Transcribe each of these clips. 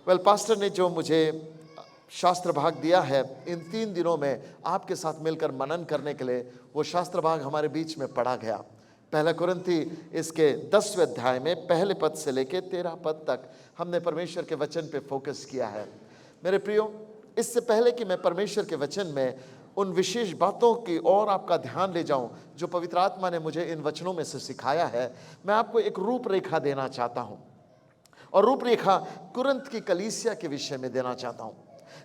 Well pastor ने जो मुझे शास्त्र भाग दिया है इन 3 दिनों में आपके साथ मिलकर मनन करने के लिए, वो शास्त्र भाग हमारे बीच में पढ़ा गया। पहला कुरिन्थी इसके 10वें अध्याय में पहले पद से लेके 13 पद तक हमने परमेश्वर के वचन पे फोकस किया है। मेरे प्रियो, इससे पहले कि मैं परमेश्वर के वचन में उन विशेष बातों की ओर आपका ध्यान ले जाऊं जो पवित्र आत्मा ने मुझे इन वचनों में से सिखाया है, मैं आपको एक रूपरेखा देना चाहता हूं। और रूपरेखा कुरिन्थ की कलीसिया के विषय में देना चाहता हूं।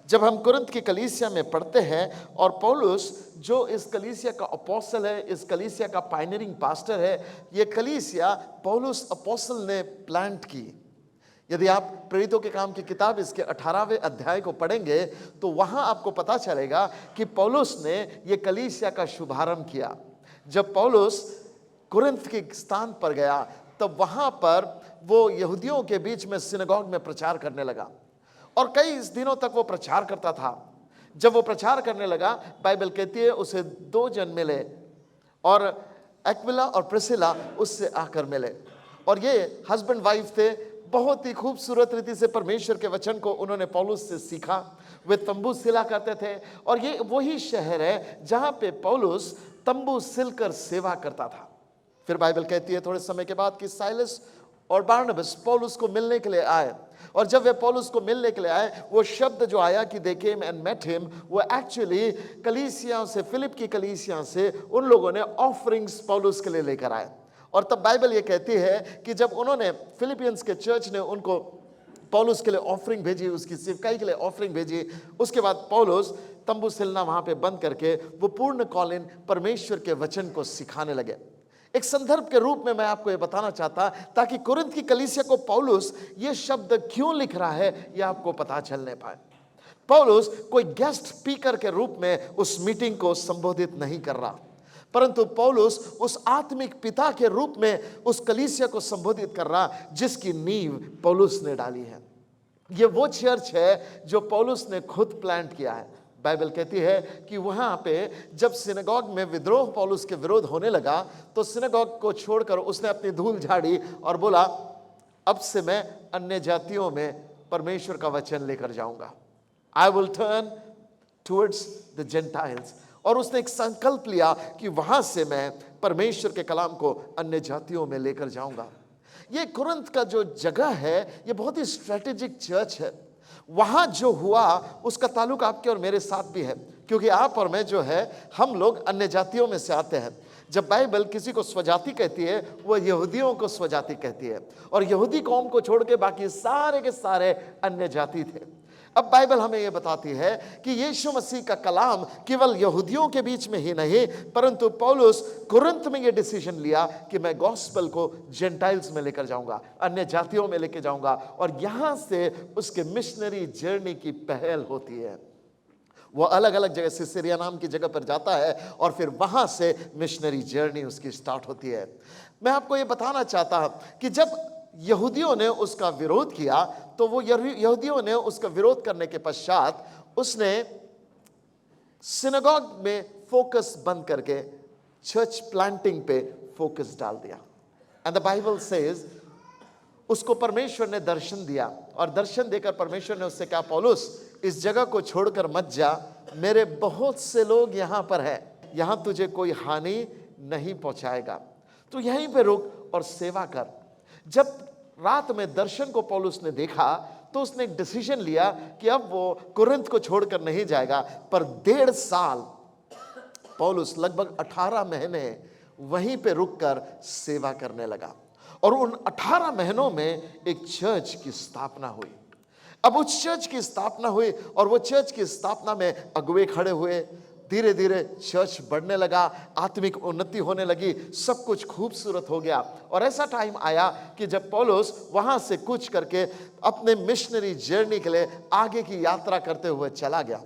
जब हम कुरिन्थ की कलीसिया में पढ़ते हैं और पौलुस जो इस कलीसिया का अपोस्टल है, इस कलीसिया का पायनियरिंग पास्टर है, ये कलीसिया पौलुस अपोस्टल ने प्लांट की। यदि आप प्रेरितों के काम की किताब इसके 18वें अध्याय को पढ़ेंगे तो वहां आपको पता चलेगा कि पौलुस ने ये कलीसिया का शुभारंभ किया। जब पौलुस कुरिन्थ के स्थान पर गया तब वहां पर वो यहूदियों के बीच में सिनेगॉग में प्रचार करने लगा और कई दिनों तक वो प्रचार करता था। जब वो प्रचार करने लगा, बाइबल कहती है उसे 2 जन मिले और एक्विला और प्रिसिला उससे आकर मिले और ये हस्बैंड वाइफ थे। बहुत ही खूबसूरत रीति से परमेश्वर के वचन को उन्होंने पौलुस से सीखा। वे तंबू सिला करते थे और ये वही शहर है जहां पे पौलुस तंबू सिलकर सेवा करता था। फिर बाइबल कहती है थोड़े समय के बाद कि साइलस और बारनबास पौलुस को मिलने के लिए आए और जब वे पौलुस को मिलने के लिए आए, वो शब्द जो आया कि दे केम एंड मेट हिम, वो एक्चुअली कलीसिया से, फिलिप की कलीसिया से उन लोगों ने ऑफरिंग्स पौलुस के लिए लेकर आए। और तब बाइबल ये कहती है कि जब उन्होंने, फिलिपियंस के चर्च ने उनको पौलुस के लिए ऑफरिंग भेजी, उसकी सेवकाई के लिए ऑफरिंग भेजी, उसके बाद पौलुस तंबू सिलना वहां पे बंद करके वो पूर्ण कॉलिन परमेश्वर के वचन को सिखाने लगे। एक संदर्भ के रूप में मैं आपको ये बताना चाहता ताकि कुरिन्थ की कलीसिया को पौलुस ये शब्द क्यों लिख रहा है ये आपको पता चलने पाए। पौलुस कोई गेस्ट स्पीकर के रूप में उस मीटिंग को संबोधित नहीं कर रहा, परंतु पौलुस उस आत्मिक पिता के रूप में उस कलीसिया को संबोधित कर रहा जिसकी नींव पौलुस ने डाली है। ये वो चर्च है जो पौलुस ने खुद प्लांट किया है। बाइबल कहती है कि वहां पे जब सिनेगॉग में विद्रोह पौलुस के विरोध होने लगा तो सिनेगॉग को छोड़कर उसने अपनी धूल झाड़ी और बोला, अब से मैं अन्य जातियों में परमेश्वर का वचन लेकर जाऊंगा। I will turn towards the Gentiles. और उसने एक संकल्प लिया कि वहां से मैं परमेश्वर के कलाम को अन्य जातियों में लेकर जाऊंगा। ये कुरिन्थ का जो जगह है ये बहुत ही स्ट्रेटेजिक चर्च है। वहां जो हुआ उसका ताल्लुक आपके और मेरे साथ भी है, क्योंकि आप और मैं जो है हम लोग अन्य जातियों में से आते हैं। जब बाइबल किसी को स्वजाति कहती है वो यहूदियों को स्वजाति कहती है और यहूदी कौम को छोड़ के बाकी सारे के सारे अन्य जाति थे। अब बाइबल हमें यह बताती है कि यीशु मसीह का कलाम केवल यहूदियों के बीच में ही नहीं, परंतु पौलुस कुरिन्थ में यह डिसीजन लिया कि मैं गॉस्पेल को जेंटाइल्स में लेकर जाऊंगा, अन्य जातियों में लेकर जाऊंगा। और यहां से उसके मिशनरी जर्नी की पहल होती है। वो अलग अलग जगह, सिसिलिया नाम की जगह पर जाता है और फिर वहां से मिशनरी जर्नी उसकी स्टार्ट होती है। मैं आपको ये बताना चाहता कि जब यहूदियों ने उसका विरोध किया तो वो यहूदियों ने उसका विरोध करने के पश्चात उसने सिनेगॉग में फोकस बंद करके चर्च प्लांटिंग पे फोकस डाल दिया। एंड द बाइबल सेज उसको परमेश्वर ने दर्शन दिया और दर्शन देकर परमेश्वर ने उससे कहा, पौलुस इस जगह को छोड़कर मत जा, मेरे बहुत से लोग यहां पर हैं, यहां तुझे कोई हानि नहीं पहुंचाएगा, तू यहीं पे रुक और सेवा कर। जब रात में दर्शन को पौलुस ने देखा तो उसने एक डिसीजन लिया कि अब वो कुरिन्थ को छोड़कर नहीं जाएगा। पर 1.5 साल पौलुस लगभग 18 महीने वहीं पे रुककर सेवा करने लगा और उन 18 महीनों में एक चर्च की स्थापना हुई। अब उस चर्च की स्थापना हुई और वो चर्च की स्थापना में अगुवे खड़े हुए, धीरे धीरे चर्च बढ़ने लगा, आत्मिक उन्नति होने लगी, सब कुछ खूबसूरत हो गया। और ऐसा टाइम आया कि जब पौलुस वहां से कूच करके अपने मिशनरी जर्नी के लिए आगे की यात्रा करते हुए चला गया।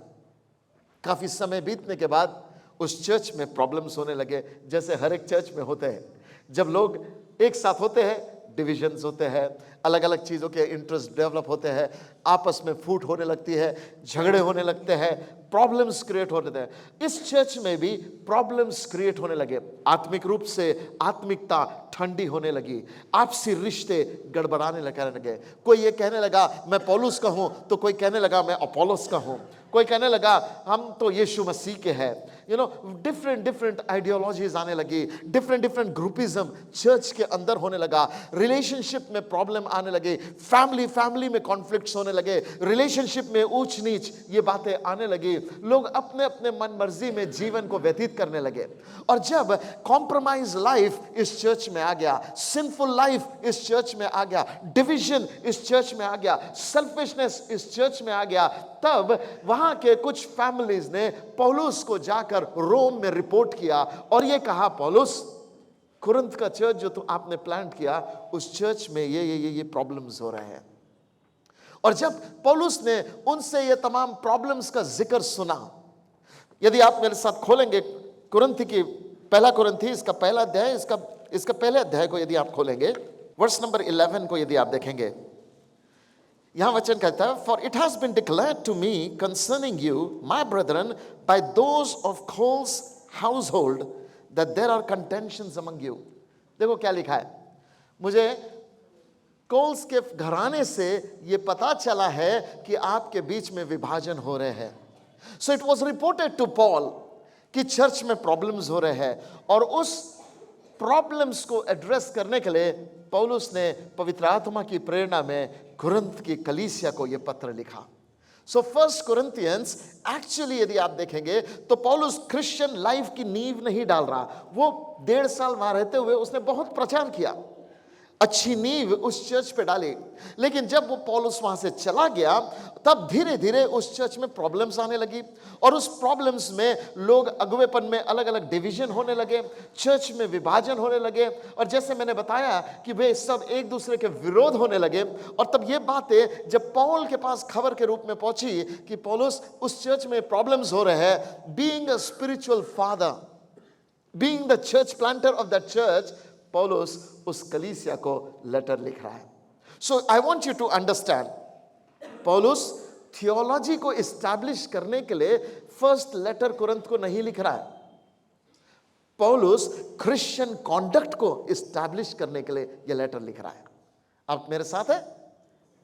काफी समय बीतने के बाद उस चर्च में प्रॉब्लम्स होने लगे, जैसे हर एक चर्च में होते हैं। जब लोग एक साथ होते हैं डिविजन्स होते हैं, अलग अलग चीज़ों के इंटरेस्ट डेवलप होते हैं, आपस में फूट होने लगती है, झगड़े होने लगते हैं, प्रॉब्लम्स क्रिएट होने लगते हैं। इस चर्च में भी प्रॉब्लम्स क्रिएट होने लगे, आत्मिक रूप से आत्मिकता ठंडी होने लगी, आपसी रिश्ते गड़बड़ाने लगे। कोई ये कहने लगा मैं पौलुस का हूं, तो कोई कहने लगा मैं अपोलोस का हूं, कोई कहने लगा हम तो यीशु मसीह के हैं। डिफरेंट आइडियोलॉजीज आने लगी, डिफरेंट ग्रुपिज्म चर्च के अंदर होने लगा, रिलेशनशिप में प्रॉब्लम आने लगे, फैमिली में कॉन्फ्लिक्ट्स होने लगे, रिलेशनशिप में ऊंच नीच ये बातें आने लगी, लोग अपने अपने मन मर्जी में जीवन को व्यतीत करने लगे। और जब कॉम्प्रोमाइज लाइफ इस चर्च में आ गया, सिंफुल लाइफ इस चर्च में आ गया, डिविजन इस चर्च में आ गया, सेल्फिशनेस इस चर्च में आ गया, तब वहां के कुछ फैमिलीज ने पौलुस को जाकर रोम में रिपोर्ट किया और ये कहा, पौलुस, कुरिन्थ का चर्च जो तुम आपने प्लांट किया, उस चर्च में ये प्रॉब्लम्स हो रहे हैं। और जब पौलुस ने उनसे ये तमाम प्रॉब्लम्स का जिक्र सुना, यदि आप मेरे साथ खोलेंगे कुरिन्थ की पहला कुरिन्थी इसका पहला अध्याय, इसका पहले अध्याय को यदि आप खोलेंगे, वर्स नंबर 11 को यदि आप देखेंगे, यहां वचन कहता है, for it has been declared to me concerning you my brethren by those of Chloe's household that there are contentions among you. देखो क्या लिखा है, मुझे कोल्स के घराने से ये पता चला है कि आपके बीच में विभाजन हो रहे हैं। So it was reported to Paul कि चर्च में प्रॉब्लम्स हो रहे हैं, और उस प्रॉब्लम्स को एड्रेस करने के लिए पौलुस ने पवित्र आत्मा की प्रेरणा में कुरिन्थ की कलीसिया को यह पत्र लिखा। सो फर्स्ट कोरिन्थियंस एक्चुअली यदि आप देखेंगे तो पौलुस क्रिश्चियन लाइफ की नींव नहीं डाल रहा, वो 1.5 साल वहां रहते हुए उसने बहुत प्रचार किया, अच्छी नींव उस चर्च पे डाली, लेकिन जब वो पौलुस वहां से चला गया तब धीरे धीरे उस चर्च में प्रॉब्लम्स आने लगी, और उस प्रॉब्लम्स में लोग अगुवेपन में अलग अलग डिवीजन होने लगे, चर्च में विभाजन होने लगे, और जैसे मैंने बताया कि वे सब एक दूसरे के विरोध होने लगे। और तब ये बातें जब पौल के पास खबर के रूप में पहुंची कि पौलुस उस चर्च में प्रॉब्लम्स हो रहे हैं, being a spiritual father, being the church planter of that church, पौलुस उस कलीसिया को लेटर लिख रहा है। So I want you to understand, पौलुस थियोलॉजी को इस्टैब्लिश करने के लिए फर्स्ट लेटर कुरिन्थ को नहीं लिख रहा है, पौलुस क्रिश्चियन कॉन्डक्ट को इस्टैब्लिश करने के लिए यह लेटर लिख रहा है। आप मेरे साथ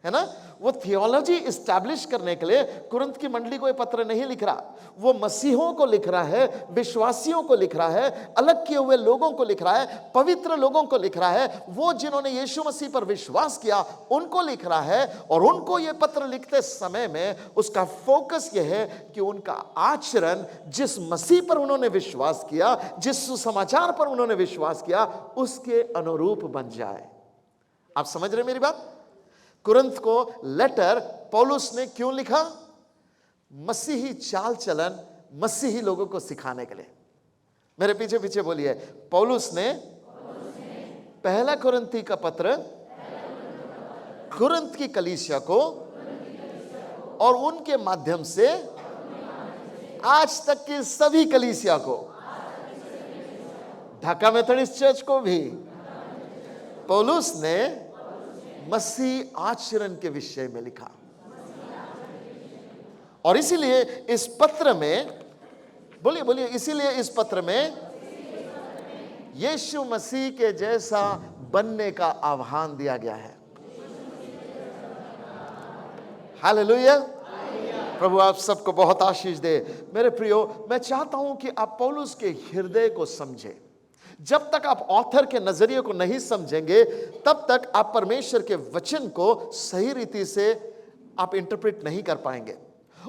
है ना? वो थियोलॉजी इस्टैब्लिश करने के लिए कुरिन्थ की मंडली को ये पत्र नहीं लिख रहा, वो मसीहों को लिख रहा है, विश्वासियों को लिख रहा है, अलग किए हुए लोगों को लिख रहा है, पवित्र लोगों को लिख रहा है, वो जिन्होंने यीशु मसीह पर विश्वास किया उनको लिख रहा है। और उनको ये पत्र लिखते समय में उसका फोकस ये है कि उनका आचरण जिस मसीह पर उन्होंने विश्वास किया, जिस सुसमाचार पर उन्होंने विश्वास किया, उसके अनुरूप बन जाए। आप समझ रहे मेरी बात? कुरिन्थ को लेटर पौलुस ने क्यों लिखा? मसीही चाल चलन मसीही लोगों को सिखाने के लिए। मेरे पीछे पीछे बोलिए, पौलुस ने पहला कुरिन्थी का पत्र कुरिन्थ की कलीसिया को और उनके माध्यम से आज तक की सभी कलीसिया को, ढाका मेथोडिस्ट चर्च को भी, पौलुस ने मसीह आचरण के विषय में लिखा। और इसीलिए इस पत्र में, बोलिए, इसीलिए इस पत्र में यीशु मसीह के जैसा बनने का आह्वान दिया गया है। हालेलुया। प्रभु आप सबको बहुत आशीष दे। मेरे प्रियो, मैं चाहता हूं कि आप पौलुस के हृदय को समझें। जब तक आप ऑथर के नजरिए को नहीं समझेंगे तब तक आप परमेश्वर के वचन को सही रीति से आप इंटरप्रेट नहीं कर पाएंगे।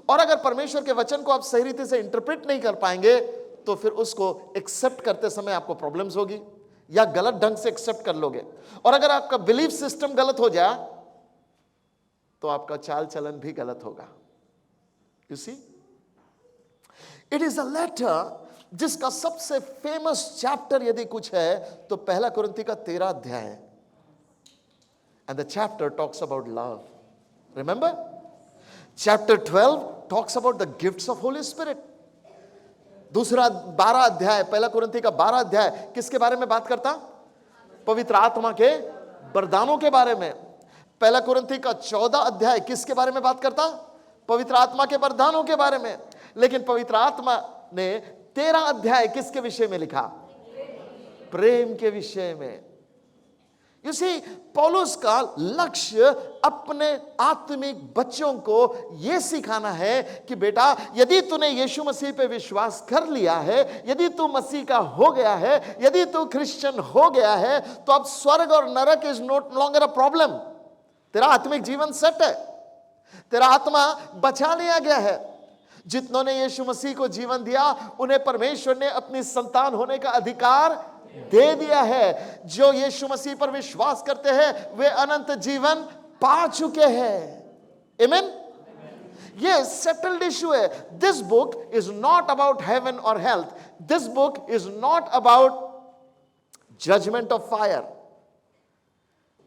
और अगर परमेश्वर के वचन को आप सही रीति से इंटरप्रेट नहीं कर पाएंगे तो फिर उसको एक्सेप्ट करते समय आपको प्रॉब्लम्स होगी, या गलत ढंग से एक्सेप्ट कर लोगे। और अगर आपका बिलीफ सिस्टम गलत हो जाए तो आपका चाल चलन भी गलत होगा। You see, it is a letter जिसका सबसे फेमस चैप्टर यदि कुछ है तो पहला कुरिन्थी का 13 अध्याय है। And the chapter talks about love. Remember, chapter 12 talks about the gifts of Holi spirit. दूसरा 12 अध्याय, पहला कुरिन्थी का 12 अध्याय किसके बारे में बात करता? पवित्र आत्मा के वरदानों के बारे में। पहला कुरिन्थी का 14 अध्याय किसके बारे में बात करता? पवित्र आत्मा के वरदानों के बारे में। लेकिन पवित्र आत्मा ने 13 अध्याय किसके विषय में लिखा? प्रेम के विषय में। यू सी, पौलुस का लक्ष्य अपने आत्मिक बच्चों को यह सिखाना है कि बेटा, यदि तूने यीशु मसीह पे विश्वास कर लिया है, यदि तू मसीह का हो गया है, यदि तू क्रिश्चियन हो गया है, तो अब स्वर्ग और नरक is not longer a problem. तेरा आत्मिक जीवन सेट है, तेरा आत्मा बचा लिया गया है। जितनों ने यीशु मसीह को जीवन दिया, उन्हें परमेश्वर ने अपनी संतान होने का अधिकार दे दिया है। जो यीशु मसीह पर विश्वास करते हैं वे अनंत जीवन पा चुके हैं। आमीन। ये सेटल्ड इशू है। This book is not about heaven और health, this book is not about judgement of fire.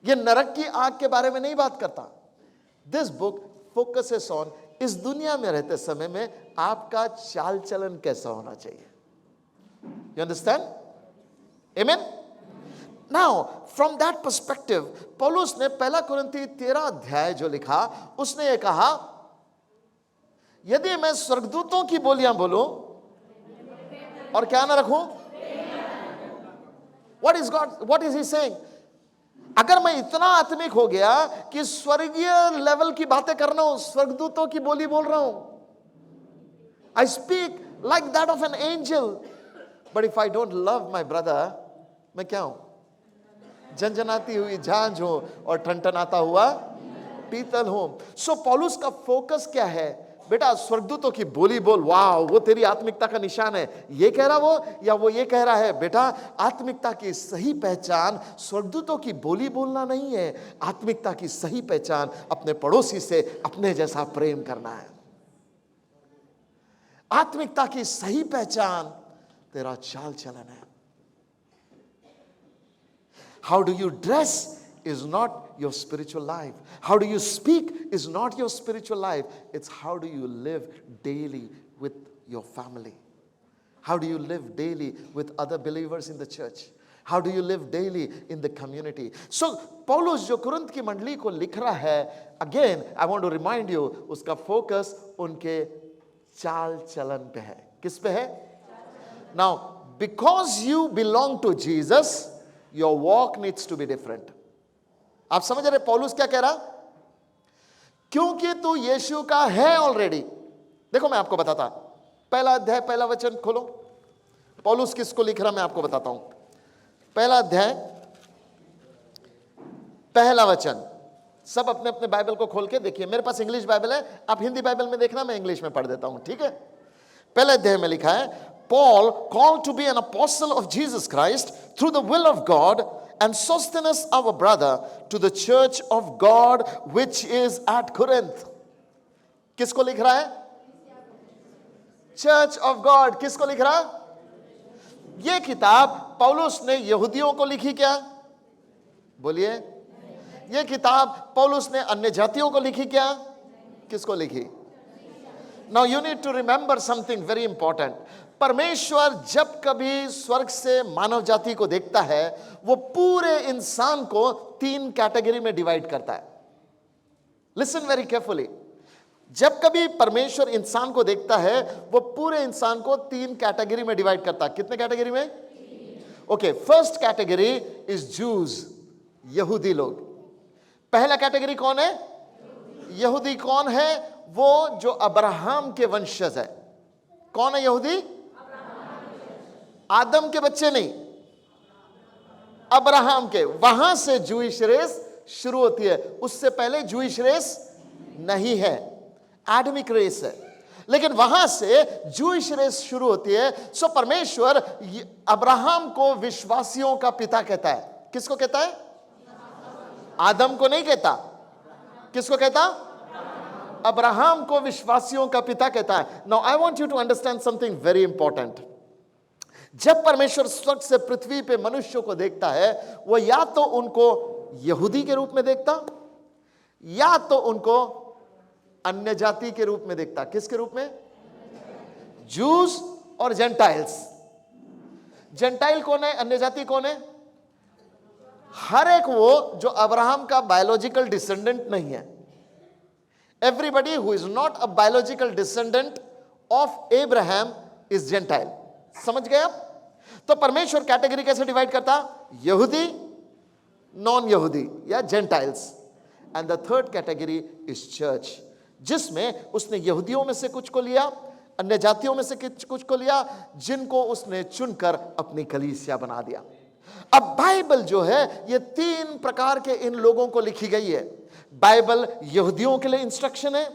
ये नरक की आग के बारे में नहीं बात करता। दिस बुक फोकसेस ऑन इस दुनिया में रहते समय में आपका चाल चलन कैसा होना चाहिए। You understand? Amen? Now, from that perspective, पौलुस ने पहला कुरिन्थी 13 अध्याय जो लिखा, उसने ये कहा, यदि मैं स्वर्गदूतों की बोलियां बोलूं और क्या ना रखूं? What is he saying? अगर मैं इतना आत्मिक हो गया कि स्वर्गीय लेवल की बातें कर रहा हूं, स्वर्गदूतों की बोली बोल रहा हूं, I speak like that of an angel, but if I don't love my brother, मैं क्या हूं? झंझनाती हुई झांझ हूं और ठनठनाता हुआ पीतल हूं। सो पौलुस का फोकस क्या है? बेटा, स्वर्गदूतों की बोली बोल, वाह, वो तेरी आत्मिकता का निशान है, ये कह रहा वो, या वो ये कह रहा है? बेटा, आत्मिकता की सही पहचान स्वर्गदूतों की बोली बोलना नहीं है। आत्मिकता की सही पहचान अपने पड़ोसी से अपने जैसा प्रेम करना है। आत्मिकता की सही पहचान तेरा चाल चलन है। How do you dress is not your spiritual life. How do you speak is not your spiritual life. It's how do you live daily with your family. How do you live daily with other believers in the church. How do you live daily in the community. So, पौलुस जो Corinth की मंडली को लिख रहा है, again, I want to remind you, उसका focus उनके चाल चलन पे है। किस पे है? Now, because you belong to Jesus, your walk needs to be different. आप समझ रहे पौलुस क्या कह रहा? क्योंकि तू यीशु का है ऑलरेडी। देखो मैं आपको बताता, पहला अध्याय पहला वचन खोलो। पौलुस किसको लिख रहा मैं आपको बताता हूं। पहला अध्याय पहला वचन, सब अपने अपने बाइबल को खोल के देखिए। मेरे पास इंग्लिश बाइबल है, आप हिंदी बाइबल में देखना, मैं इंग्लिश में पढ़ देता हूं, ठीक है? पहले अध्याय में लिखा है, Paul, called to be an apostle of Jesus Christ through the will of God, and Sosthenes our brother, to the church of God which is at Corinth. किसको लिख रहा है? Church of God. किसको लिख रहा? ये किताब पौलुस ने यहूदियों को लिखी क्या? बोलिए। ये किताब पौलुस ने अन्य जातियों को लिखी क्या? किसको लिखी? Now you need to remember something very important. परमेश्वर जब कभी स्वर्ग से मानव जाति को देखता है, वो पूरे इंसान को 3 कैटेगरी में डिवाइड करता है। Listen very carefully. जब कभी परमेश्वर इंसान को देखता है, वो पूरे इंसान को 3 कैटेगरी में डिवाइड करता है। कितने कैटेगरी में? ओके, फर्स्ट कैटेगरी इज जूज, यहूदी लोग। पहला कैटेगरी कौन है? यहूदी। कौन है? वो जो अब्राहम के वंशज है। कौन है यहूदी? आदम के बच्चे नहीं, अब्राहम के। वहां से जूइश रेस शुरू होती है, उससे पहले जूइश रेस नहीं है, एडमिक रेस है, लेकिन वहां से जूइश रेस शुरू होती है। सो परमेश्वर अब्राहम को विश्वासियों का पिता कहता है। किसको कहता है? आदम को नहीं कहता। किसको कहता? अब्राहम को विश्वासियों का पिता कहता है। Now I want you to understand something very important. जब परमेश्वर स्वर्ग से पृथ्वी पे मनुष्यों को देखता है, वो या तो उनको यहूदी के रूप में देखता, या तो उनको अन्य जाति के रूप में देखता। किसके रूप में? जूस और जेंटाइल्स। जेंटाइल कौन है? अन्य जाति कौन है? हर एक वो जो अब्राहम का बायोलॉजिकल डिसेंडेंट नहीं है, everybody who is not a biological descendant of Abraham is gentile. समझ गए आप? तो परमेश्वर कैटेगरी कैसे डिवाइड करता? यहूदी, नॉन यहूदी या Gentiles. And the third category is church, जिसमें उसने यहूदियों में से कुछ को लिया, अन्य जातियों में से कुछ को लिया, जिनको उसने चुनकर अपनी कलीसिया बना दिया। अब बाइबल जो है ये 3 प्रकार के इन लोगों को लिखी गई है। बाइबल यहूदियों के लिए इंस्ट्रक्शन है,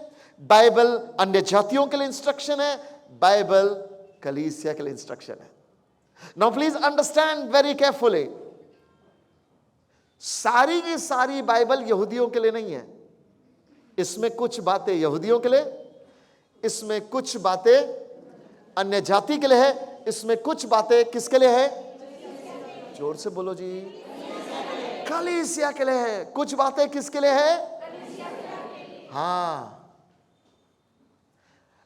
बाइबल अन्य जातियों के लिए इंस्ट्रक्शन है, बाइबल कलीसिया के लिए इंस्ट्रक्शन है। Now please understand very carefully, सारी की सारी बाइबल यहूदियों के लिए नहीं है। इसमें कुछ बातें यहूदियों के लिए, इसमें कुछ बातें अन्य जाति के लिए है, इसमें कुछ बातें किसके लिए है? जोर से बोलो जी। कलीसिया के लिए है। कुछ बातें किसके लिए है? हां।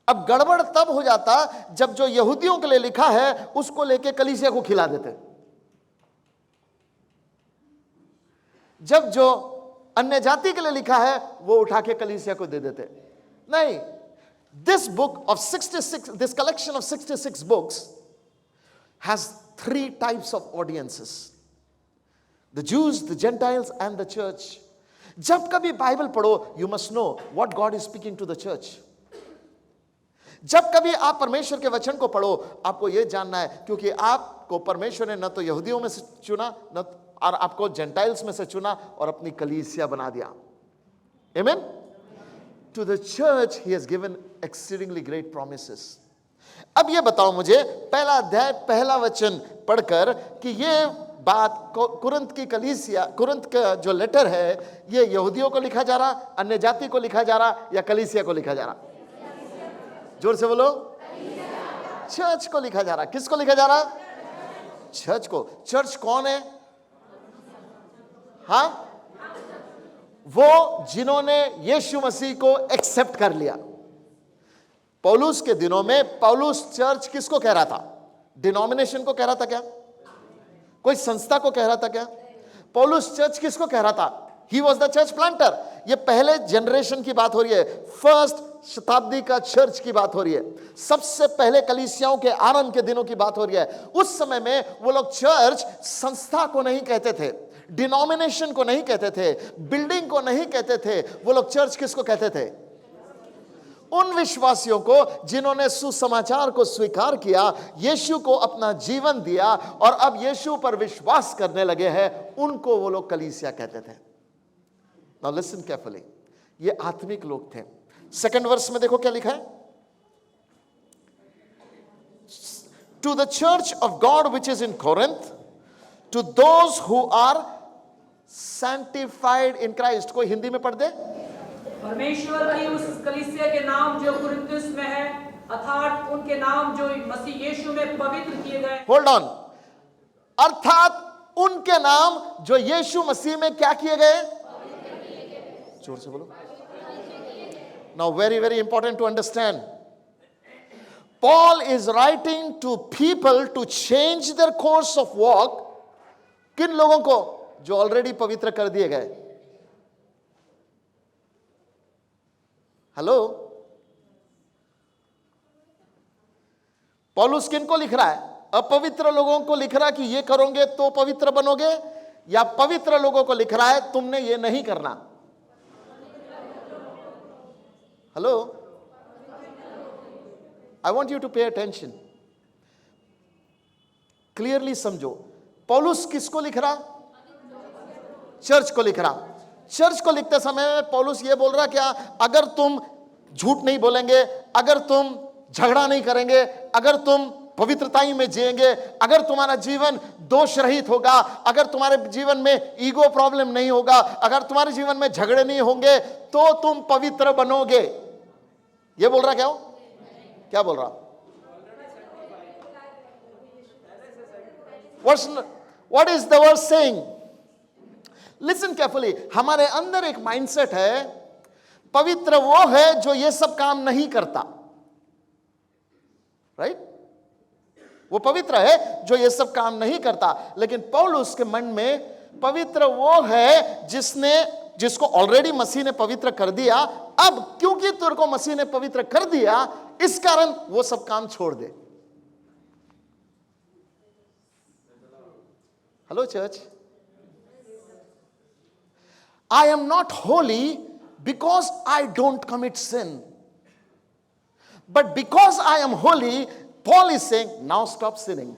अब गड़बड़ तब हो जाता जब जो यहूदियों के लिए लिखा है उसको लेके कलीसिया को खिला देते, जब जो अन्य जाति के लिए लिखा है वो उठा के कलीसिया को दे देते। नहीं, this book of 66, this collection of 66 books has 3 types of audiences, the Jews, the Gentiles and the church. जब कभी बाइबल पढ़ो, you must know what God is speaking to the church. जब कभी आप परमेश्वर के वचन को पढ़ो, आपको यह जानना है, क्योंकि आपको परमेश्वर ने न तो यहूदियों में से चुना, न और आपको जेंटाइल्स में से चुना और अपनी कलीसिया बना दिया। आमीन। To the church he has given exceedingly great promises. अब ये बताओ मुझे, पहला अध्याय पहला वचन पढ़कर कि ये बात कुरिन्थ की कलीसिया, कुरिन्थ का जो लेटर है ये यहूदियों को लिखा जा रहा, अन्य जाति को लिखा जा रहा, या कलीसिया को लिखा जा रहा? जोर से बोलो। चर्च को लिखा जा रहा। किसको लिखा जा रहा? चर्च को। चर्च कौन है? हां, वो जिन्होंने यीशु मसीह को एक्सेप्ट कर लिया। पौलुस के दिनों में पौलुस चर्च किसको कह रहा था? डिनोमिनेशन को कह रहा था क्या? कोई संस्था को कह रहा था क्या? पौलुस चर्च किसको कह रहा था? He was the church planter. ये पहले जनरेशन की बात हो रही है, फर्स्ट शताब्दी का चर्च की बात हो रही है, सबसे पहले कलीसियाओं के आरंभ के दिनों की बात हो रही है। उस समय में वो लोग चर्च संस्था को नहीं कहते थे, डिनोमिनेशन को नहीं कहते थे, बिल्डिंग को नहीं कहते थे। वो लोग चर्च किसको कहते थे? उन विश्वासियों को जिन्होंने सुसमाचार को स्वीकार किया, यीशु को अपना जीवन दिया और अब यीशु पर विश्वास करने लगे हैं, उनको वो लोग कलीसिया कहते थे। नाउ लिसन केयरफुली, ये आत्मिक लोग थे। सेकंड वर्स में देखो क्या लिखा है? To the church of God which is in Corinth, to those who are sanctified in Christ. कोई हिंदी में पढ़ दे। परमेश्वर की उस कलीसिया के नाम जो कुरिन्थुस में है, अर्थात उनके नाम जो मसीह यीशु में पवित्र किए गए। Hold on. अर्थात उनके नाम जो यीशु मसीह में क्या किए गए? जोर से बोलो। Now very very important to understand, Paul is writing to people to change their course of walk. किन लोगों को? जो ऑलरेडी पवित्र कर दिए गए। हेलो, पौलुस किन को लिख रहा है? अपवित्र लोगों को लिख रहा है कि ये करोगे तो पवित्र बनोगे, या पवित्र लोगों को लिख रहा है तुमने ये नहीं करना? Hello, I want you to pay attention, clearly समझो। पौलुस किसको लिख रहा? चर्च को लिख रहा। चर्च को लिखते समय पौलुस ये बोल रहा क्या? अगर तुम झूठ नहीं बोलेंगे, अगर तुम झगड़ा नहीं करेंगे, अगर तुम पवित्रताई में जिएंगे, अगर तुम्हारा जीवन दोष रहित होगा, अगर तुम्हारे जीवन में ईगो प्रॉब्लम नहीं होगा, अगर तुम्हारे जीवन में झगड़े नहीं होंगे, तो तुम पवित्र बनोगे। ये बोल रहा क्या? क्या बोल रहा? What is the verse saying? Listen carefully. हमारे अंदर एक माइंडसेट है, पवित्र वो है जो ये सब काम नहीं करता। राइट? वो पवित्र है जो ये सब काम नहीं करता। लेकिन पौलुस के मन में पवित्र वो है जिसको ऑलरेडी मसीह ने पवित्र कर दिया। अब क्योंकि तेरे को मसीह ने पवित्र कर दिया, इस कारण वो सब काम छोड़ दे। Hello church, I am not holy because I don't commit sin, but because I am holy, Paul is saying, now stop sinning.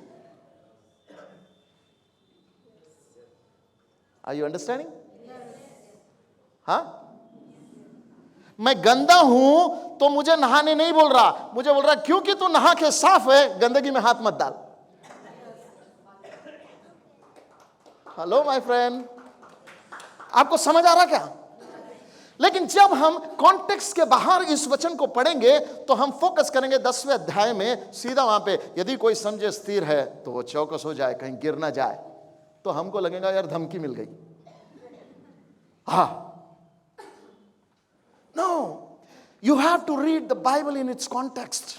Are you understanding? हाँ? मैं गंदा हूं तो मुझे नहाने नहीं बोल रहा, मुझे बोल रहा क्योंकि तू नहा के साफ है, गंदगी में हाथ मत डाल। हेलो माय फ्रेंड, आपको समझ आ रहा क्या? लेकिन जब हम कॉन्टेक्स्ट के बाहर इस वचन को पढ़ेंगे तो हम फोकस करेंगे 10वें अध्याय में सीधा वहां पे, यदि कोई समझे स्थिर है तो वो चौकस हो जाए, कहीं गिर ना जाए। तो हमको लगेगा यार धमकी मिल गई। No, you have to read the Bible in its context.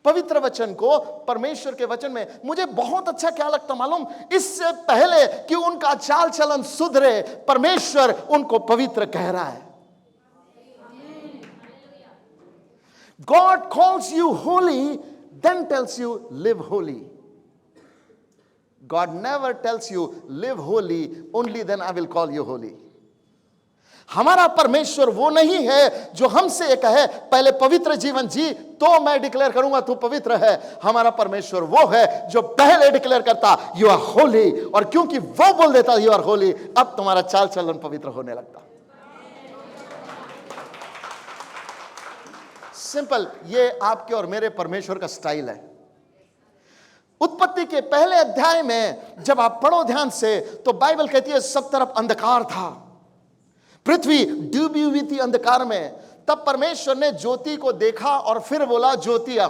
पवित्र वचन को, परमेश्वर के वचन में मुझे बहुत अच्छा क्या लगता मालूम, इससे पहले कि उनका चाल चलन सुधरे, परमेश्वर उनको पवित्र कह रहा है। God calls you holy, then tells you live holy. God never tells you live holy, only then I will call you holy. हमारा परमेश्वर वो नहीं है जो हमसे ये कहे पहले पवित्र जीवन जी तो मैं डिक्लेयर करूंगा तू पवित्र है। हमारा परमेश्वर वो है जो पहले डिक्लेयर करता यू आर होली, और क्योंकि वो बोल देता यू आर होली, अब तुम्हारा चाल चलन पवित्र होने लगता। सिंपल, ये आपके और मेरे परमेश्वर का स्टाइल है। उत्पत्ति के पहले अध्याय में जब आप पढ़ो ध्यान से तो बाइबल कहती है सब तरफ अंधकार था, पृथ्वी डूबी हुई थी अंधकार में। तब परमेश्वर ने ज्योति को देखा और फिर बोला ज्योति आ।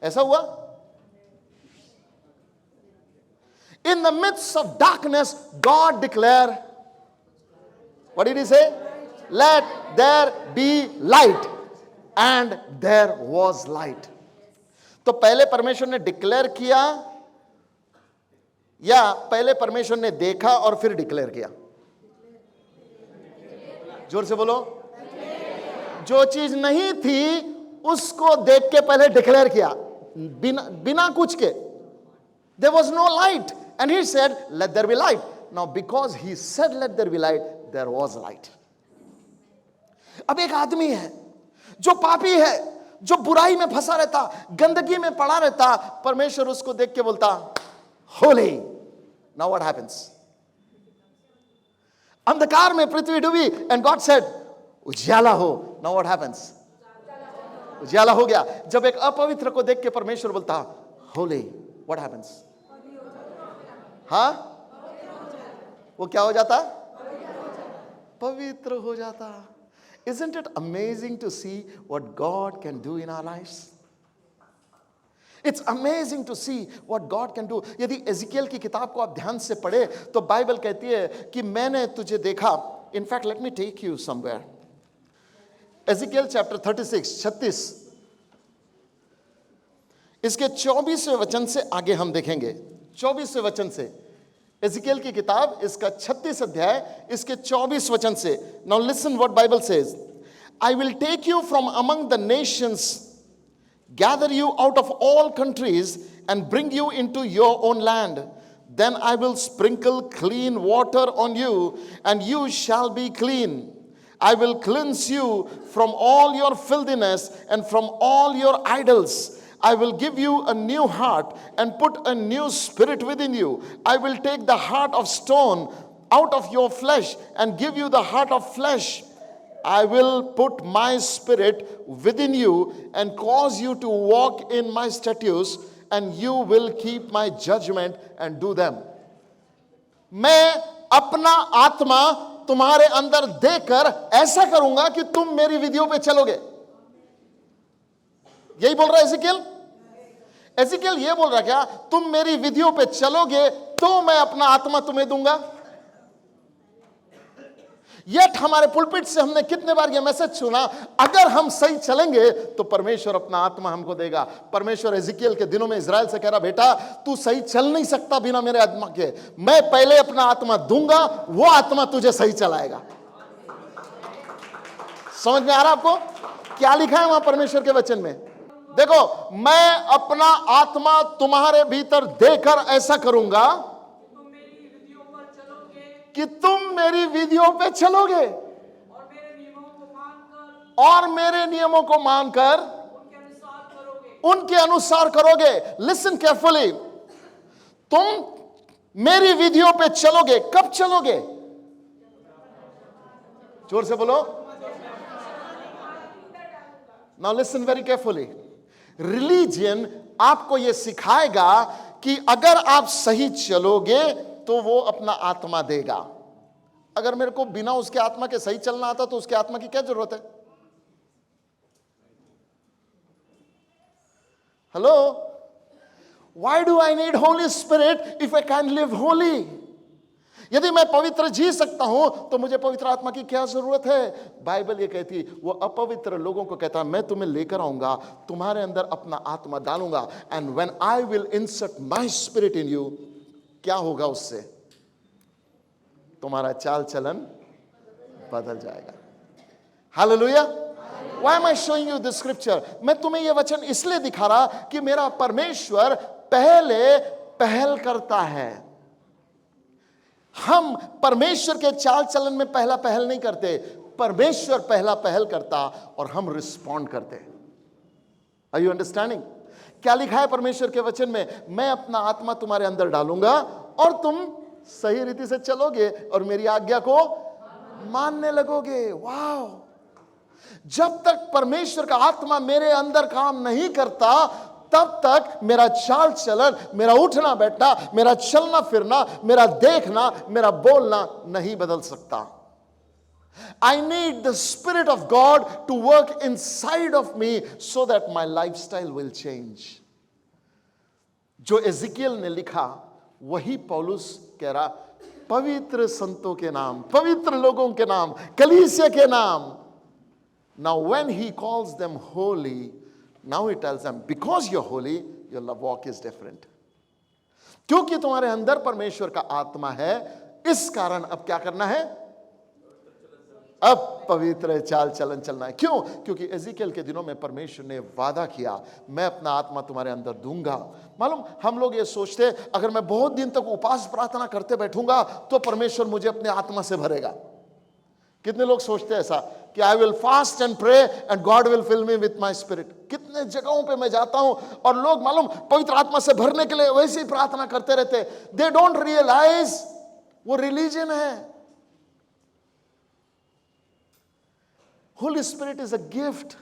ऐसा हुआ। In the midst of darkness God declare, what did he say? Let there be light, and there was light. तो पहले परमेश्वर ने डिक्लेयर किया या पहले परमेश्वर ने देखा और फिर डिक्लेयर किया? जोर से बोलो। जो चीज नहीं थी उसको देख के पहले डिक्लेयर किया, बिना कुछ के। There was no light and he said let there be light. Now because he said let there be light, there was light. अब एक आदमी है जो पापी है, जो बुराई में फंसा रहता, गंदगी में पड़ा रहता, परमेश्वर उसको देख के बोलता होली। Now what happens? अंधकार में पृथ्वी डूबी एंड गॉड सेड उजियाला हो। Now what happens? उजियाला हो गया। जब एक अपवित्र को देख के परमेश्वर बोलता होली, व्हाट हैपेंस? हाँ, वो क्या हो जाता? पवित्र हो जाता। Isn't it amazing to see what God can do in our lives? It's amazing to see what God can do. यदि एजिकियल की किताब को आप ध्यान से पढ़े तो बाइबल कहती है कि मैंने तुझे देखा। In fact, let me take you somewhere. Ezekiel chapter 36, इसके 24वें वचन से आगे हम देखेंगे। 24वें वचन से एजिकियल की किताब, इसका 36 अध्याय, इसके 24 वचन से। Now listen what Bible says, I will take you from among the nations, gather you out of all countries and bring you into your own land, then I will sprinkle clean water on you and you shall be clean. I will cleanse you from all your filthiness and from all your idols. I will give you a new heart and put a new spirit within you. I will take the heart of stone out of your flesh and give you the heart of flesh. I will put my spirit within you and cause you to walk in my statutes, and you will keep my judgment and do them. मैं अपना आत्मा तुम्हारे अंदर देकर ऐसा करूंगा कि तुम मेरी विधियों पे चलोगे। यही बोल रहा है एजिकियल। एजिकियल ये बोल रहा क्या? तुम मेरी विधियों पे चलोगे तो मैं अपना आत्मा तुम्हें दूंगा। येट हमारे पुलपिट से हमने कितने बार ये मैसेज सुना, अगर हम सही चलेंगे तो परमेश्वर अपना आत्मा हमको देगा। परमेश्वर एजिकियल के दिनों में इजराइल से कह रहा, बेटा तू सही चल नहीं सकता बिना मेरे आत्मा के, मैं पहले अपना आत्मा दूंगा, वो आत्मा तुझे सही चलाएगा। समझ में आ रहा आपको क्या लिखा है वहां परमेश्वर के वचन में? देखो, मैं अपना आत्मा तुम्हारे भीतर देकर ऐसा करूंगा कि तुम मेरी विधियों पे चलोगे और मेरे नियमों को मानकर उनके अनुसार करोगे। लिसन केयरफुली, तुम मेरी विधियों पे चलोगे। कब चलोगे? जोर से बोलो। Now listen very carefully. Religion आपको यह सिखाएगा कि अगर आप सही चलोगे तो वो अपना आत्मा देगा। अगर मेरे को बिना उसके आत्मा के सही चलना आता तो उसके आत्मा की क्या जरूरत है? Hello, why do I need Holi spirit if I can live Holi? यदि मैं पवित्र जी सकता हूं तो मुझे पवित्र आत्मा की क्या जरूरत है? बाइबल ये कहती, वो अपवित्र लोगों को कहता, मैं तुम्हें लेकर आऊंगा, तुम्हारे अंदर अपना आत्मा डालूंगा, and when I will insert my spirit in you, क्या होगा उससे? तुम्हारा चाल चलन बदल जाएगा। Hallelujah. Why am I showing you this scripture? मैं तुम्हें यह वचन इसलिए दिखा रहा कि मेरा परमेश्वर पहले पहल करता है। हम परमेश्वर के चाल चलन में पहला पहल नहीं करते, परमेश्वर पहला पहल करता और हम रिस्पॉन्ड करते। Are you understanding? क्या लिखा है परमेश्वर के वचन में? मैं अपना आत्मा तुम्हारे अंदर डालूंगा और तुम सही रीति से चलोगे और मेरी आज्ञा को मानने लगोगे। वाह! जब तक परमेश्वर का आत्मा मेरे अंदर काम नहीं करता, तब तक मेरा चाल चलन, मेरा उठना बैठना, मेरा चलना फिरना, मेरा देखना, मेरा बोलना नहीं बदल सकता। I need the Spirit of God to work inside of me so that my lifestyle will change. जो एजिकियल ने लिखा वही पौलुस कह रहा, पवित्र संतों के नाम, पवित्र लोगों के नाम, कलीसिया के नाम। Now when he calls them holy, now he tells them, because you're holy, your walk is different. क्योंकि तुम्हारे अंदर परमेश्वर का आत्मा है, इस कारण अब क्या करना है? अब पवित्र चाल चलन चलना है। क्यों? क्योंकि एजिकियल के दिनों में परमेश्वर ने वादा किया, मैं अपना आत्मा तुम्हारे अंदर दूंगा। मालूम, हम लोग ये सोचते अगर मैं बहुत दिन तक उपवास प्रार्थना करते बैठूंगा तो परमेश्वर मुझे अपने आत्मा से भरेगा। कितने लोग सोचते हैं ऐसा कि I will fast and pray and God will fill me with my spirit. कितने जगहों पे मैं जाता हूं और लोग मालूम पवित्र आत्मा से भरने के लिए वैसे ही प्रार्थना करते रहते। दे डोंट रियलाइज वो रिलीजन है। Holi spirit is a gift,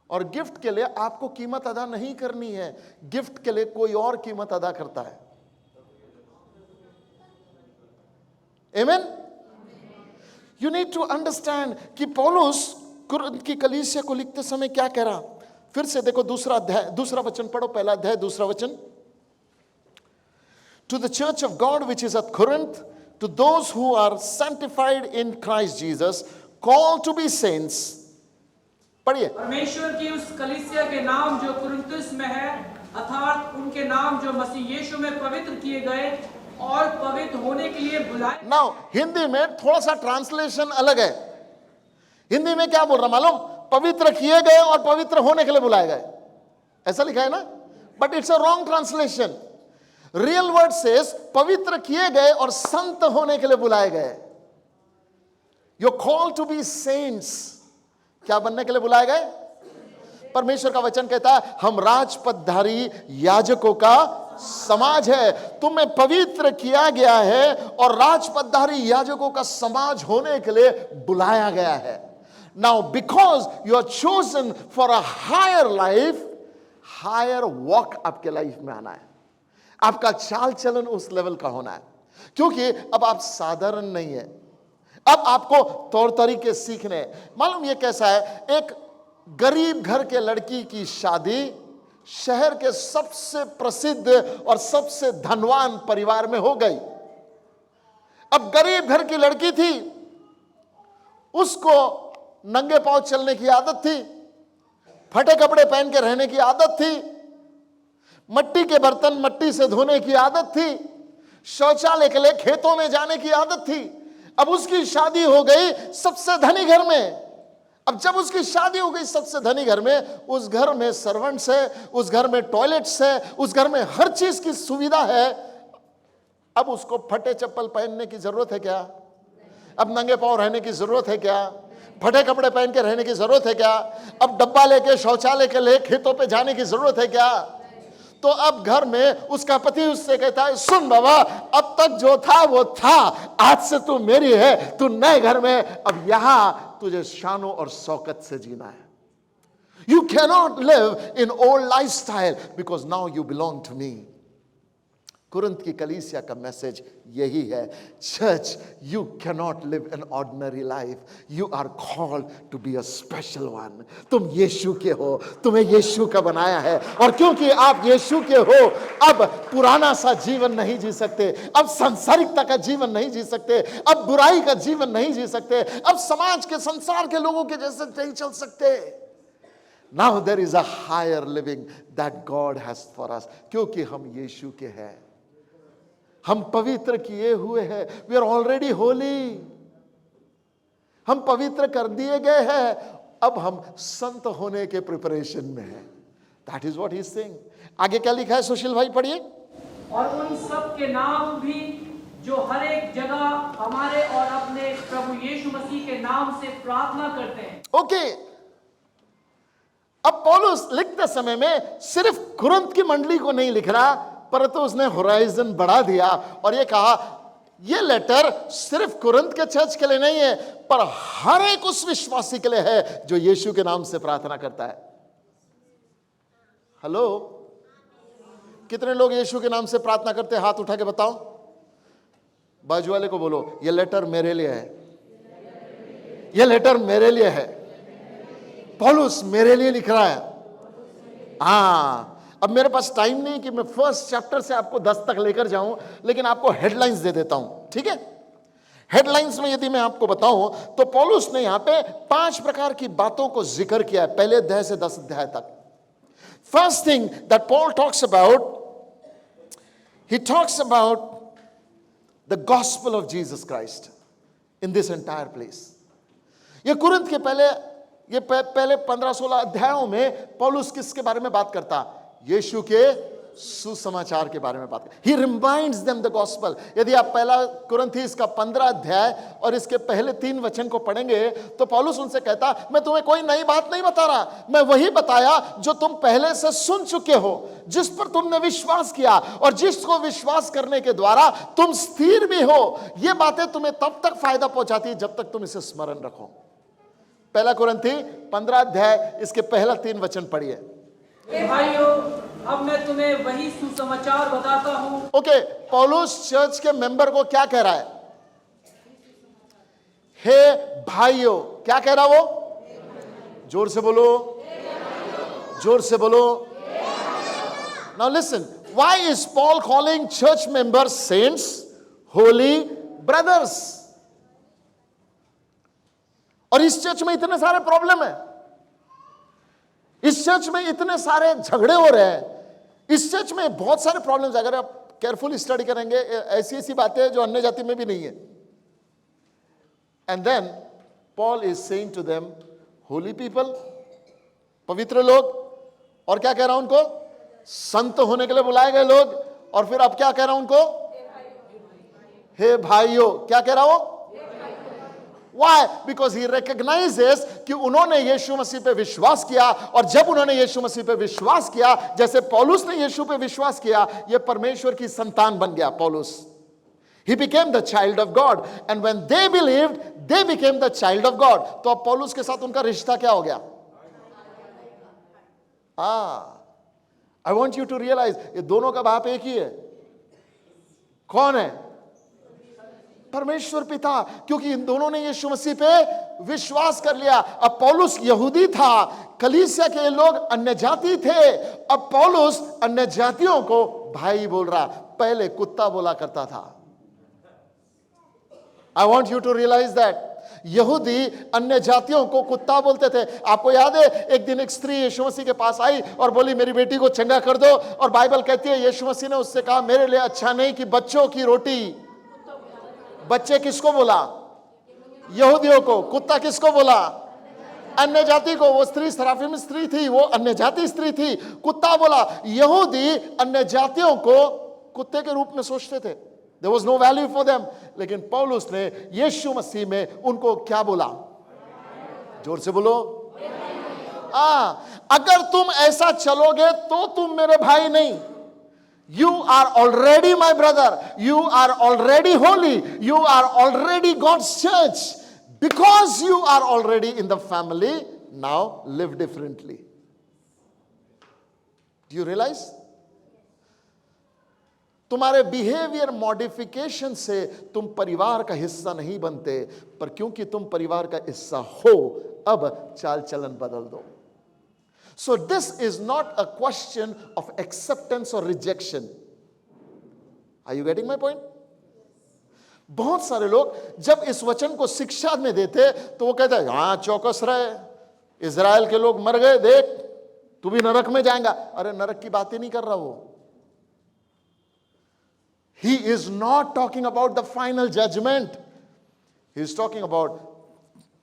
और गिफ्ट के लिए आपको कीमत अदा नहीं करनी है, गिफ्ट के लिए कोई और कीमत अदा करता है। आमीन। यू नीड टू अंडरस्टैंड कि पौलुस कुरिन्थ की कलीसिया को लिखते समय क्या कह रहा। फिर से देखो, दूसरा अध्याय, दूसरा वचन पढ़ो, पहला अध्याय दूसरा वचन। To the church of God which is at Corinth, to those who are sanctified in Christ Jesus, called to be saints. पढ़िए। परमेश्वर की उस कलीसिया के नाम जो कुरिन्थुस में है, अर्थात उनके नाम जो मसीह यीशु में पवित्र किए गए और पवित्र होने के लिए बुलाए। Now हिंदी में थोड़ा सा ट्रांसलेशन अलग है। हिंदी में क्या बोल रहा मालूम? पवित्र किए गए और पवित्र होने के लिए बुलाए गए, ऐसा लिखा है ना, but it's a wrong translation. Real word says पवित्र किए गए और संत होने के लिए बुलाए गए। You call to be saints. क्या बनने के लिए बुलाए गए? परमेश्वर का वचन कहता है हम राजपदधारी याजकों का समाज है। तुम्हें पवित्र किया गया है और राजपदधारी याजकों का समाज होने के लिए बुलाया गया है। Now because you are chosen for a higher life, higher walk आपके लाइफ में आना है। आपका चाल चलन उस लेवल का होना है, क्योंकि अब आप साधारण नहीं है, अब आपको तौर तरीके सीखने। मालूम ये कैसा है, एक गरीब घर के लड़की की शादी शहर के सबसे प्रसिद्ध और सबसे धनवान परिवार में हो गई। अब गरीब घर की लड़की थी, उसको नंगे पांव चलने की आदत थी, फटे कपड़े पहन के रहने की आदत थी, मट्टी के बर्तन मट्टी से धोने की आदत थी, शौचालय के लिए खेतों में जाने की आदत थी। अब उसकी शादी हो गई सबसे धनी घर में। अब जब उसकी शादी हो गई सबसे धनी घर में, उस घर में सर्वेंट्स है, उस घर में टॉयलेट्स है, उस घर में हर चीज की सुविधा है। अब उसको फटे चप्पल पहनने की जरूरत है क्या? अब नंगे पांव रहने की जरूरत है क्या? फटे कपड़े पहन के रहने की जरूरत है क्या? अब डब्बा लेके शौचालय के लिए खेतों पे जाने की जरूरत है क्या? तो अब घर में उसका पति उससे कहता है, सुन बाबा, अब तक जो था वो था, आज से तू मेरी है, तू नए घर में, अब यहां तुझे शानो और शौकत से जीना है। You cannot live in old lifestyle because now you belong to me. कुरिन्थ की कलीसिया का मैसेज यही है, church, you cannot live an ordinary life, you are called to be a special one. तुम यीशु के हो, तुम्हें यीशु का बनाया है, और क्योंकि आप यीशु के हो, अब पुराना सा जीवन नहीं जी सकते, अब सांसारिकता का जीवन नहीं जी सकते, अब बुराई का जीवन नहीं जी सकते, अब समाज के संसार के लोगों के जैसे नहीं चल सकते। Now there is a higher living that God has for us, क्योंकि हम यीशु के हैं, हम पवित्र किए हुए हैं, वी आर ऑलरेडी होली, हम पवित्र कर दिए गए हैं, अब हम संत होने के प्रिपरेशन में हैं। That is what he is saying. आगे क्या लिखा है सुशील भाई, पढ़िए। और उन सब के नाम भी जो हर एक जगह हमारे और अपने प्रभु यीशु मसीह के नाम से प्रार्थना करते हैं। ओके, अब पौलुस लिखते समय में सिर्फ कुरिन्थ की मंडली को नहीं लिख रहा, परंतु उसने होराइजन बढ़ा दिया और ये कहा, ये लेटर सिर्फ कुरिन्थ के चर्च के लिए नहीं है, पर हर एक उस विश्वासी के लिए है जो यीशु के नाम से प्रार्थना करता है। हेलो, कितने लोग यीशु के नाम से प्रार्थना करते हैं? हाथ उठा के बताओ। बाजू वाले को बोलो, ये लेटर मेरे लिए है, ये लेटर मेरे लिए है, पौलुस मेरे लिए लिख रहा है। हाँ, अब मेरे पास टाइम नहीं कि मैं फर्स्ट चैप्टर से आपको 10 तक लेकर जाऊं, लेकिन आपको हेडलाइंस दे देता हूं, ठीक है? हेडलाइंस में यदि मैं आपको बताऊं तो पौलुस ने यहां पे 5 प्रकार की बातों को जिक्र किया है, पहले अध्याय से 10 अध्याय तक। First thing that Paul talks about, he talks about the gospel of Jesus Christ in this entire place. ये कुरिन्थ के पहले 15-16 अध्यायों में पौलुस किसके बारे में बात करता? यीशु के सुसमाचार के बारे में बात करता। He reminds them the gospel। यदि आप पहला कुरिन्थीस का 15 अध्याय और इसके पहले 3 वचन को पढ़ेंगे तो पौलुस उनसे कहता, मैं तुम्हें कोई नई बात नहीं बता रहा, मैं वही बताया जो तुम पहले से सुन चुके हो, जिस पर तुमने विश्वास किया और जिसको विश्वास करने के द्वारा तुम स्थिर भी हो। ये बातें तुम्हें तब तक फायदा पहुंचाती है जब तक तुम इसे स्मरण रखो। पहला कुरिन्थी 15 अध्याय इसके पहला 3 वचन पढ़िए। भाइयों, अब मैं तुम्हें वही सुसमाचार बताता हूं। ओके, पौलुस चर्च के मेंबर को क्या कह रहा है? हे भाइयों। क्या कह रहा वो? जोर से बोलो, जोर से बोलो। Now listen, why is Paul calling church members saints, holy brothers? और इस चर्च में इतने सारे प्रॉब्लम है, इस चर्च में इतने सारे झगड़े हो रहे हैं, इस चर्च में बहुत सारे प्रॉब्लम्स। अगर आप केयरफुल स्टडी करेंगे, ऐसी ऐसी बातें जो अन्य जाति में भी नहीं है। And then Paul is saying to them, holy people, पवित्र लोग, और क्या कह रहा हूं उनको? संत होने के लिए बुलाए गए लोग। और फिर अब क्या कह रहा हूं उनको? हे भाइयों। क्या कह रहा हो? Why? Because he recognizes कि उन्होंने यीशु मसीह पे विश्वास किया, और जब उन्होंने यीशु मसीह पे विश्वास किया, जैसे पौलुस ने यीशु पे विश्वास किया, ये परमेश्वर की संतान बन गया पौलुस। He became the child of God, and when they believed, they became the child of God। तो अब पौलुस के साथ उनका रिश्ता क्या हो गया? I want you to realize, ये दोनों का बाप एक ही है। कौन है? परमेश्वर पिता, क्योंकि इन दोनों ने यीशु मसीह पे विश्वास कर लिया। अब पौलुस यहूदी था, कलीसिया के लोग अन्य जाति थे। अब पौलुस अन्य जातियों को भाई बोल रहा, पहले कुत्ता बोला करता था। I want you to realize that यहूदी अन्य जातियों को कुत्ता बोलते थे। आपको याद है एक दिन एक स्त्री यीशु मसीह के पास आई और बोली मेरी बेटी को चंगा कर दो, और बाइबल कहती है यीशु मसीह ने उससे कहा मेरे लिए अच्छा नहीं कि बच्चों की रोटी। बच्चे किसको बोला? यहूदियों को। कुत्ता किसको बोला? अन्य जाति को। वो स्त्री सराफिम स्त्री थी, वो अन्य जाति स्त्री थी। कुत्ता बोला। यहूदी अन्य जातियों को कुत्ते के रूप में सोचते थे। There was no value for them. लेकिन पौलुस ने यीशु मसीह में उनको क्या बोला? जोर से बोलो। अगर तुम ऐसा चलोगे तो तुम मेरे भाई नहीं। You are already my brother. You are already holy. You are already God's church. Because you are already in the family, now live differently. Do you realize? तुम्हारे बिहेवियर मॉडिफिकेशन से तुम परिवार का हिस्सा नहीं बनते, पर क्योंकि तुम परिवार का हिस्सा हो अब चाल चलन बदल दो। So this is not a question of acceptance और rejection. Are you getting my point? बहुत सारे लोग जब इस वचन को शिक्षा में देते तो वो कहते हैं हाँ चौकस रहे, इजराइल के लोग मर गए, देख तू भी नरक में जाएगा। अरे नरक की बात ही नहीं कर रहा वो। He is not talking about the final judgment. He is talking about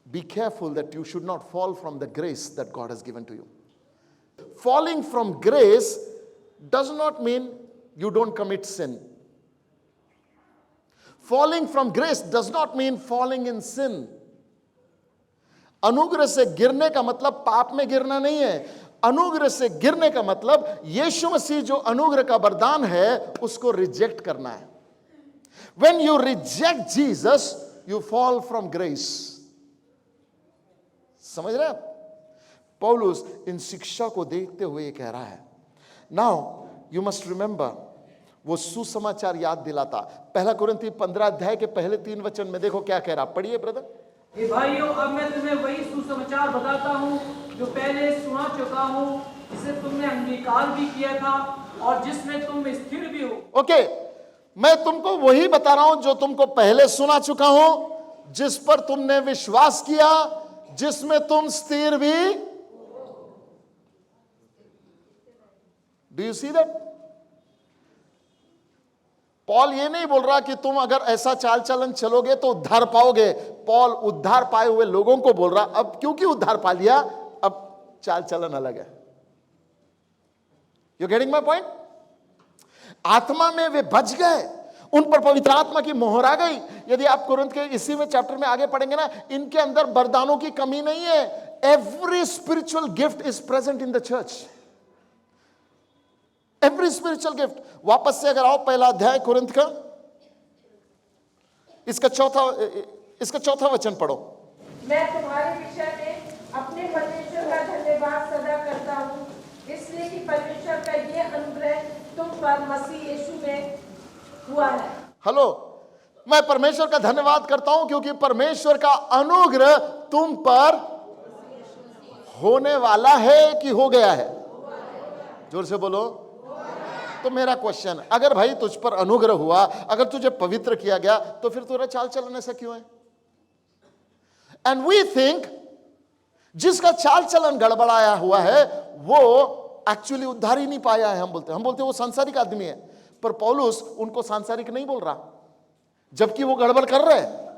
be careful that you should not fall from the grace that God has given to you. Falling from grace does not mean you don't commit sin. Falling from grace does not mean falling in sin. अनुग्रह से गिरने का मतलब पाप में गिरना नहीं है। अनुग्रह से गिरने का मतलब यीशु मसीह जो अनुग्रह का वरदान है उसको रिजेक्ट करना है। When you reject Jesus, you fall from grace. समझ रहे हैं? पौलुस इन शिक्षा को देखते हुए ये कह रहा है। Now you must remember, वो सुसमाचार याद दिलाता। पहला कुरिन्थी 15 अध्याय के पहले 3 वचन में देखो क्या कह रहा। पढ़िए ब्रदर। हे भाइयों, अब मैं तुम्हें वही सुसमाचार बताता हूँ जो पहले सुना चुका हूँ, जिसे तुमने अंगीकार भी किया था और जिसमें तुम स्थिर भी हो। ओके, मैं तुमको वही बता रहा हूं जो तुमको पहले सुना चुका हूं, जिस पर तुमने विश्वास किया, जिसमें तुम स्थिर भी। Do you see that? Paul ये नहीं बोल रहा कि तुम अगर ऐसा चाल चलन चलोगे तो उद्धार पाओगे। पॉल उद्धार पाए हुए लोगों को बोल रहा अब क्योंकि उद्धार पा लिया अब चाल चलन अलग है। You getting my point? आत्मा में वे बच गए, उन पर पवित्र आत्मा की मोहर आ गई। यदि आप कुरिन्थ के इसी में चैप्टर में आगे पढ़ेंगे ना, इनके अंदर वरदानों की कमी नहीं है। Every spiritual gift is present in the church. Every spiritual gift. वापस से अगर आओ पहला अध्याय कुरिन्थ का, इसका चौथा वचन पढ़ो। मैं तुम्हारे विषय में अपने परमेश्वर का धन्यवाद सदा करता हूँ, इसलिए कि परमेश्वर का ये अनुग्रह तुम पर मसीह यीशु में हुआ है। हेलो, मैं परमेश्वर का धन्यवाद करता हूं क्योंकि परमेश्वर का अनुग्रह तुम पर होने वाला है कि हो गया है? जोर से बोलो। तो मेरा क्वेश्चन, अगर भाई तुझ पर अनुग्रह हुआ, अगर तुझे पवित्र किया गया, तो फिर तेरा चाल चलन ऐसा क्यों है? एंड वी थिंक जिसका चाल चलन गड़बड़ाया हुआ है वो एक्चुअली उद्धार ही नहीं पाया है। हम बोलते वो सांसारिक आदमी है। पर पौलुस उनको सांसारिक नहीं बोल रहा, जबकि वो गड़बड़ कर रहे हैं।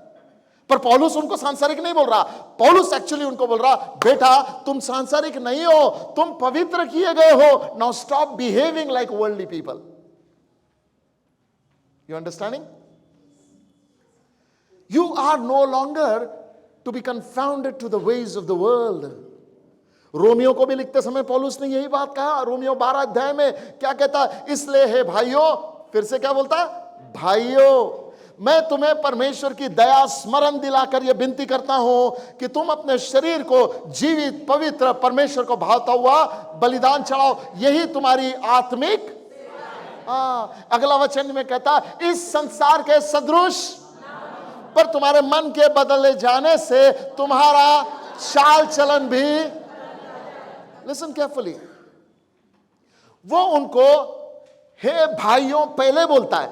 पर पौलुस उनको सांसारिक नहीं बोल रहा। पौलुस एक्चुअली उनको बोल रहा, बेटा तुम सांसारिक नहीं हो, तुम पवित्र किए गए हो। Now stop behaving like worldly people. You understanding? You are no longer to be confounded to the ways of the world. रोमियो को भी लिखते समय पौलुस ने यही बात कहा। रोमियो 12 अध्याय में क्या कहता? इसलिए हे भाइयों, फिर से क्या बोलता? भाइयों, मैं तुम्हें परमेश्वर की दया स्मरण दिलाकर यह विनती करता हूं कि तुम अपने शरीर को जीवित, पवित्र, परमेश्वर को भावता हुआ बलिदान चढ़ाओ, यही तुम्हारी आत्मिक। अगला वचन में कहता, इस संसार के सदृश पर तुम्हारे मन के बदले जाने से तुम्हारा चाल चलन भी। Listen carefully. वो उनको हे भाइयों पहले बोलता है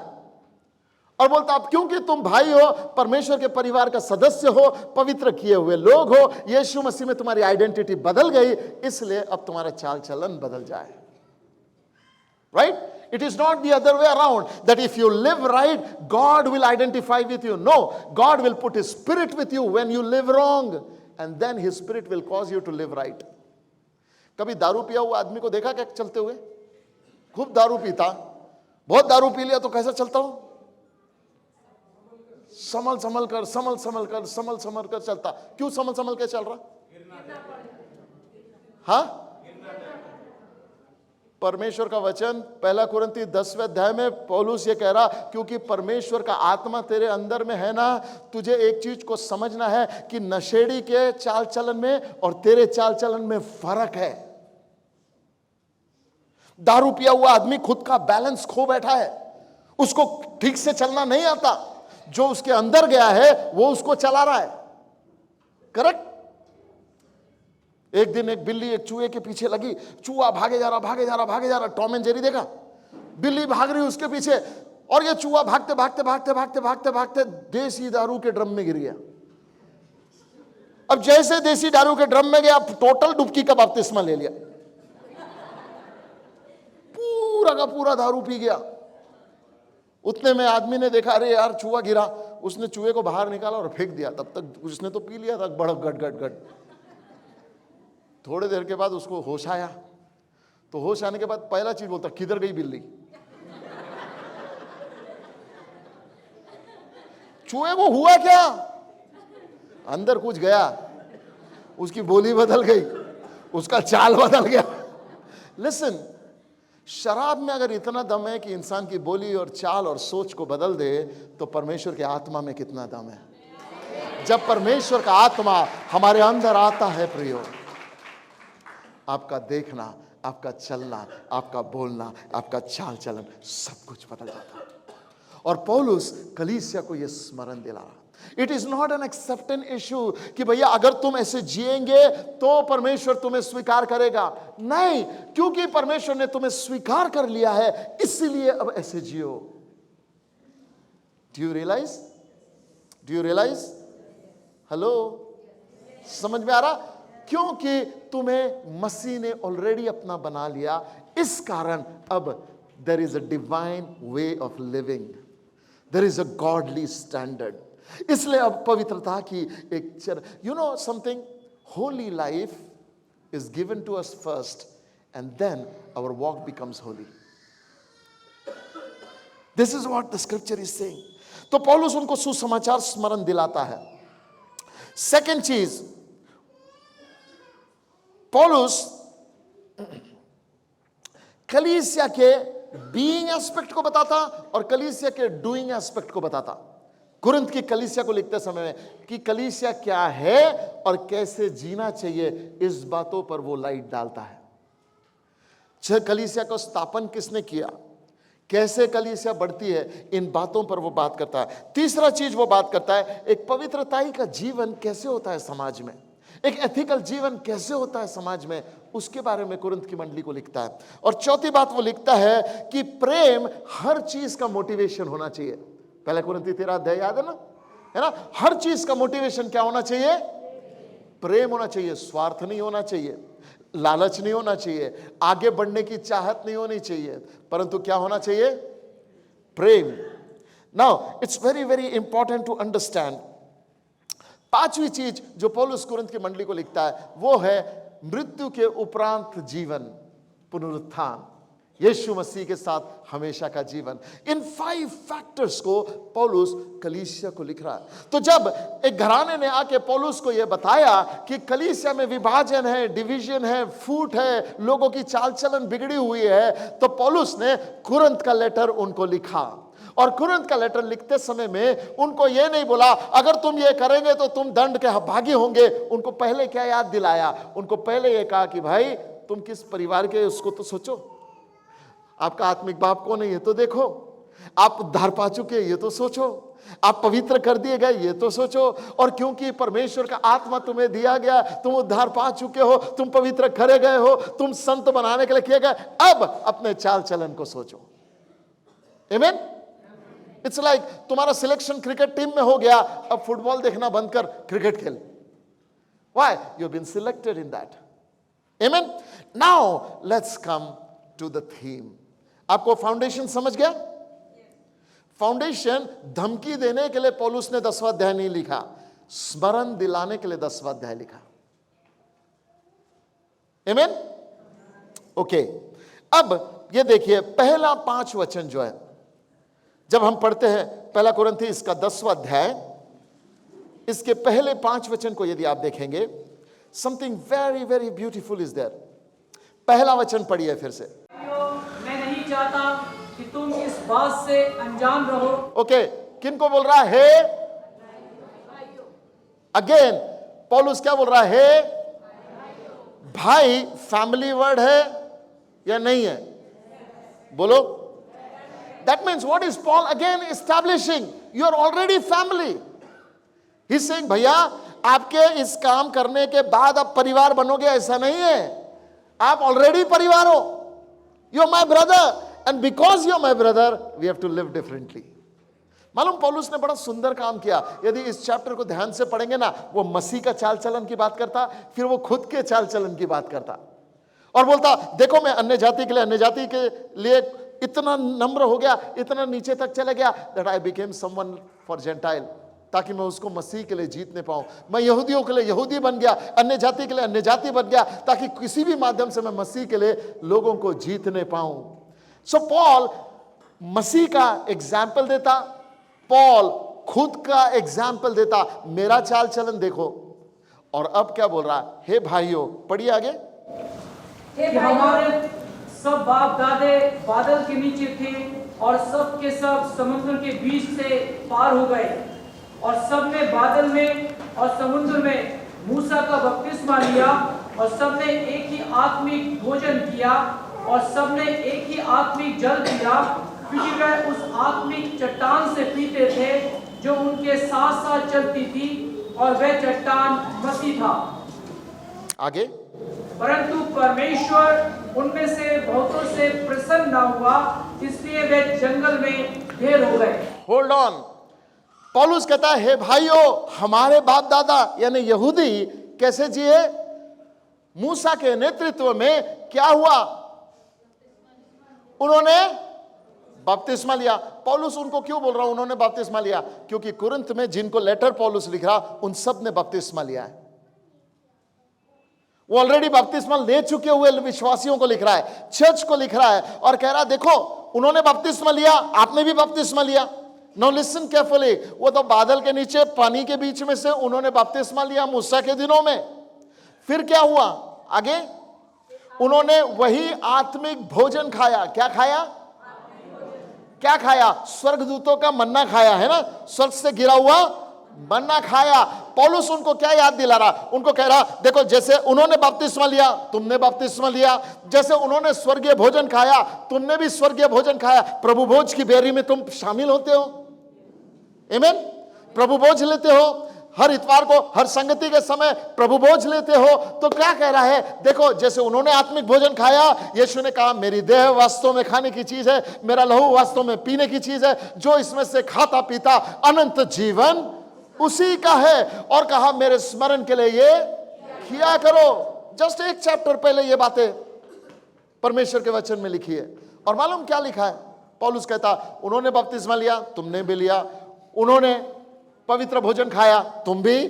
और बोलता अब क्योंकि तुम भाई हो, परमेश्वर के परिवार का सदस्य हो, पवित्र किए हुए लोग हो, यीशु मसीह में तुम्हारी आइडेंटिटी बदल गई, इसलिए अब तुम्हारा चाल चलन बदल जाए. Right? It is not the other way around, that if you live right, God will identify with you. No, God will put His Spirit with you when you live wrong, and then His Spirit will cause you to live right. कभी दारू पिया हुआ आदमी को देखा क्या चलते हुए? खूब दारू पीता, बहुत दारू पी लिया तो कैसा चलता हूं? संभल संभल कर चलता. क्यों संभल के चल रहा? हाँ, परमेश्वर का वचन 1 कुरिन्थी 10वें अध्याय में पौलुस ये कह रहा, क्योंकि परमेश्वर का आत्मा तेरे अंदर में है ना, तुझे एक चीज को समझना है कि नशेड़ी के चाल चलन में और तेरे चाल चलन में फर्क है. दारू पिया हुआ आदमी खुद का बैलेंस खो बैठा है, उसको ठीक से चलना नहीं आता. जो उसके अंदर गया है वो उसको चला रहा है. करेक्ट? एक दिन एक बिल्ली एक चूहे के पीछे लगी, चूहा भागे जा रहा. टॉम एंड जेरी देखा? बिल्ली भाग रही उसके पीछे, और ये चूहा भागते देसी दारू के ड्रम में गिर गया. अब जैसे देसी दारू के ड्रम में गया, टोटल डुबकी का बपतिस्मा ले लिया, पूरा का पूरा दारू पी गया. उतने में आदमी ने देखा, अरे यार चूहा गिरा, उसने चूहे को बाहर निकाला और फेंक दिया. तब तक उसने तो पी लिया था बड़ा गट. थोड़ी देर के बाद उसको होश आया, तो होश आने के बाद पहला चीज बोलता, किधर गई बिल्ली? चूहे को हुआ क्या? अंदर कुछ गया, उसकी बोली बदल गई, उसका चाल बदल गया. लिसन, शराब में अगर इतना दम है कि इंसान की बोली और चाल और सोच को बदल दे, तो परमेश्वर के आत्मा में कितना दम है. जब परमेश्वर का आत्मा हमारे अंदर आता है प्रियो, आपका देखना, आपका चलना, आपका बोलना, आपका चाल चलन सब कुछ बदल जाता है. और पौलुस कलीसिया को यह स्मरण दिला रहा, it is not an acceptance issue कि भैया अगर तुम ऐसे जिएंगे तो परमेश्वर तुम्हें स्वीकार करेगा. नहीं, क्योंकि परमेश्वर ने तुम्हें स्वीकार कर लिया है, इसलिए अब ऐसे जियो. Do you realise? हेलो, समझ में आ रहा? क्योंकि तुम्हें मसीह ने ऑलरेडी अपना बना लिया, इस कारण अब there is a divine way of living, there is a godly standard. इसलिए अब पवित्रता की एक something, holy life is given to us first and then our walk becomes holy. This is what the scripture is saying. तो पौलुस उनको सुसमाचार स्मरण दिलाता है. सेकंड चीज, पौलुस कलीसिया के बीइंग एस्पेक्ट को बताता और कलीसिया के डूइंग एस्पेक्ट को बताता. कुरिन्थ की कलीसिया को लिखते समय में कि कलीसिया क्या है और कैसे जीना चाहिए, इस बातों पर वो लाइट डालता है. कलीसिया का स्थापन किसने किया, कैसे कलीसिया बढ़ती है, इन बातों पर वो बात करता है. तीसरा चीज वो बात करता है, एक पवित्रताई का जीवन कैसे होता है समाज में, एक एथिकल जीवन कैसे होता है समाज में, उसके बारे में कुरिन्थ की मंडली को लिखता है. और चौथी बात वो लिखता है कि प्रेम हर चीज का मोटिवेशन होना चाहिए. 1 कुरिन्थी 13 अध्याय याद है ना? हर चीज का मोटिवेशन क्या होना चाहिए? प्रेम होना चाहिए. स्वार्थ नहीं होना चाहिए, लालच नहीं होना चाहिए, आगे बढ़ने की चाहत नहीं होनी चाहिए, परंतु क्या होना चाहिए? प्रेम. Now it's very very important to understand. पांचवी चीज जो पौलुस कुरिन्थ की मंडली को लिखता है वो है मृत्यु के उपरांत जीवन, पुनरुत्थान, यीशु मसीह के साथ हमेशा का जीवन. इन 5 फैक्टर्स को पौलुस कलीसिया को लिख रहा है. तो जब एक घराने ने आके पौलुस को यह बताया कि कलीसिया में विभाजन है, डिवीजन है, फूट है, लोगों की चाल चलन बिगड़ी हुई है, तो पौलुस ने कुरिन्थ का लेटर उनको लिखा. और कुरिन्थ का लेटर लिखते समय में उनको यह नहीं बोला अगर तुम ये करेंगे तो तुम दंड के भागी होंगे. उनको पहले क्या याद दिलाया? उनको पहले यह कहा कि भाई तुम किस परिवार के, उसको तो सोचो. आपका आत्मिक बाप कौन है ये तो देखो, आप उद्धार पा चुके ये तो सोचो, आप पवित्र कर दिए गए ये तो सोचो. और क्योंकि परमेश्वर का आत्मा तुम्हें दिया गया, तुम उद्धार पा चुके हो, तुम पवित्र करे गए हो, तुम संत बनाने के लिए किए गए, अब अपने चाल चलन को सोचो. आमीन. इट्स लाइक तुम्हारा सिलेक्शन क्रिकेट टीम में हो गया, अब फुटबॉल देखना बंद कर, क्रिकेट खेल. Why? You've been selected in that. Amen? Now, let's come to the theme. आपको फाउंडेशन समझ गया? फाउंडेशन धमकी देने के लिए पौलुस ने 10वां अध्याय नहीं लिखा, स्मरण दिलाने के लिए 10वां अध्याय लिखा. Amen? ओके. अब ये देखिए पहला 5 वचन जो है, जब हम पढ़ते हैं पहला कुरिन्थी इसका 10वां अध्याय, इसके पहले 5 वचन को यदि आप देखेंगे, something very very beautiful is there. पहला वचन पढ़िए फिर से. मैं नहीं चाहता कि तुम इस बात से अनजान रहो. ओके, किनको बोल रहा है? अगेन पौलुस क्या बोल रहा है? भाई फैमिली वर्ड है या नहीं है? बोलो. That means what is Paul again establishing? You are already family. He is saying भैया आपके इस काम करने के बाद आप परिवार बनोगे ऐसा नहीं है, आप ऑलरेडी परिवार हो. You are my brother and because you are my brother we have to live differently. मालूम पौलुस ने बड़ा सुंदर काम किया. यदि इस चैप्टर को ध्यान से पढ़ेंगे ना, वो मसीह का चाल चलन की बात करता, फिर वो खुद के चाल चलन की बात करता और बोलता देखो मैं अन्य जाति के लिए इतना नम्र हो गया, इतना नीचे तक चला गया, that I became someone for gentile, ताकि मैं उसको मसीह के लिए जीतने पाऊं. मैं यहूदियों के लिए यहूदी बन गया, अन्य जाति के लिए अन्य जाति बन गया, ताकि किसी भी माध्यम से मैं मसीह के लिए लोगों को जीतने पाऊं. सो पॉल मसीह का एग्जाम्पल देता, पॉल खुद का एग्जाम्पल देता. मेरा चाल चलन देखो. और अब क्या बोल रहा? हे भाइयों, पढ़िए आगे. कि हमारे सब बाप दादे बादल के नीचे थे और सब के सब समुद्र के बीच से पार हो गए, और सब ने बादल में और समुद्र में मूसा का बपतिस्मा लिया, और सब ने एक ही आत्मिक भोजन किया, और सब ने एक ही आत्मिक जल पिया, क्योंकि वह उस आत्मिक चट्टान से पीते थे जो उनके साथ साथ चलती थी, और वह चट्टान मसीह था. आगे. परंतु परमेश्वर उनमें से बहुतों से प्रसन्न न हुआ, इसलिए वे जंगल में ढेर हो गए. Hold on. पौलुस कहता है हे भाइयों, हमारे बाप दादा यानी यहूदी कैसे जिए? मूसा के नेतृत्व में क्या हुआ? उन्होंने बपतिस्मा लिया. पौलुस उनको क्यों बोल रहा हूं उन्होंने बपतिस्मा लिया? क्योंकि कुरिन्थ में जिनको लेटर पौलुस लिख रहा उन सब ने बपतिस्मा लिया है. वो ऑलरेडी बपतिस्मा ले चुके हुए विश्वासियों को लिख रहा है, चर्च को लिख रहा है, और कह रहा देखो उन्होंने बपतिस्मा लिया, आपने भी बपतिस्मा लिया. Now listen carefully. वो तो बादल के नीचे पानी के बीच में से उन्होंने बपतिस्मा लिया मूसा के दिनों में. फिर क्या हुआ आगे? उन्होंने वही आत्मिक भोजन खाया. क्या खाया? क्या खाया? स्वर्गदूतों का मन्ना खाया है ना, स्वर्ग से गिरा हुआ मन्ना खाया. पौलुस उनको क्या याद दिला रहा? उनको कह रहा देखो जैसे उन्होंने बपतिस्मा लिया तुमने बपतिस्मा लिया, जैसे उन्होंने स्वर्गीय भोजन खाया तुमने भी स्वर्गीय भोजन खाया. प्रभु भोज की बेरी में तुम शामिल होते हो. आमीन. प्रभु भोज लेते हो हर इतवार को, हर संगति के समय प्रभु भोज लेते हो. तो क्या कह रहा है? देखो जैसे उन्होंने आत्मिक भोजन खाया, यीशु ने कहा मेरी देह वास्तव में खाने की चीज है, मेरा लहू वास्तव में पीने की चीज है, जो इसमें से खाता पीता अनंत जीवन उसी का है. और कहा मेरे स्मरण के लिए ये किया करो. जस्ट एक चैप्टर पहले ये बातें परमेश्वर के वचन में लिखी है. और मालूम क्या लिखा है? पौलुस कहता उन्होंने बपतिस्मा लिया तुमने भी लिया, उन्होंने पवित्र भोजन खाया तुम भी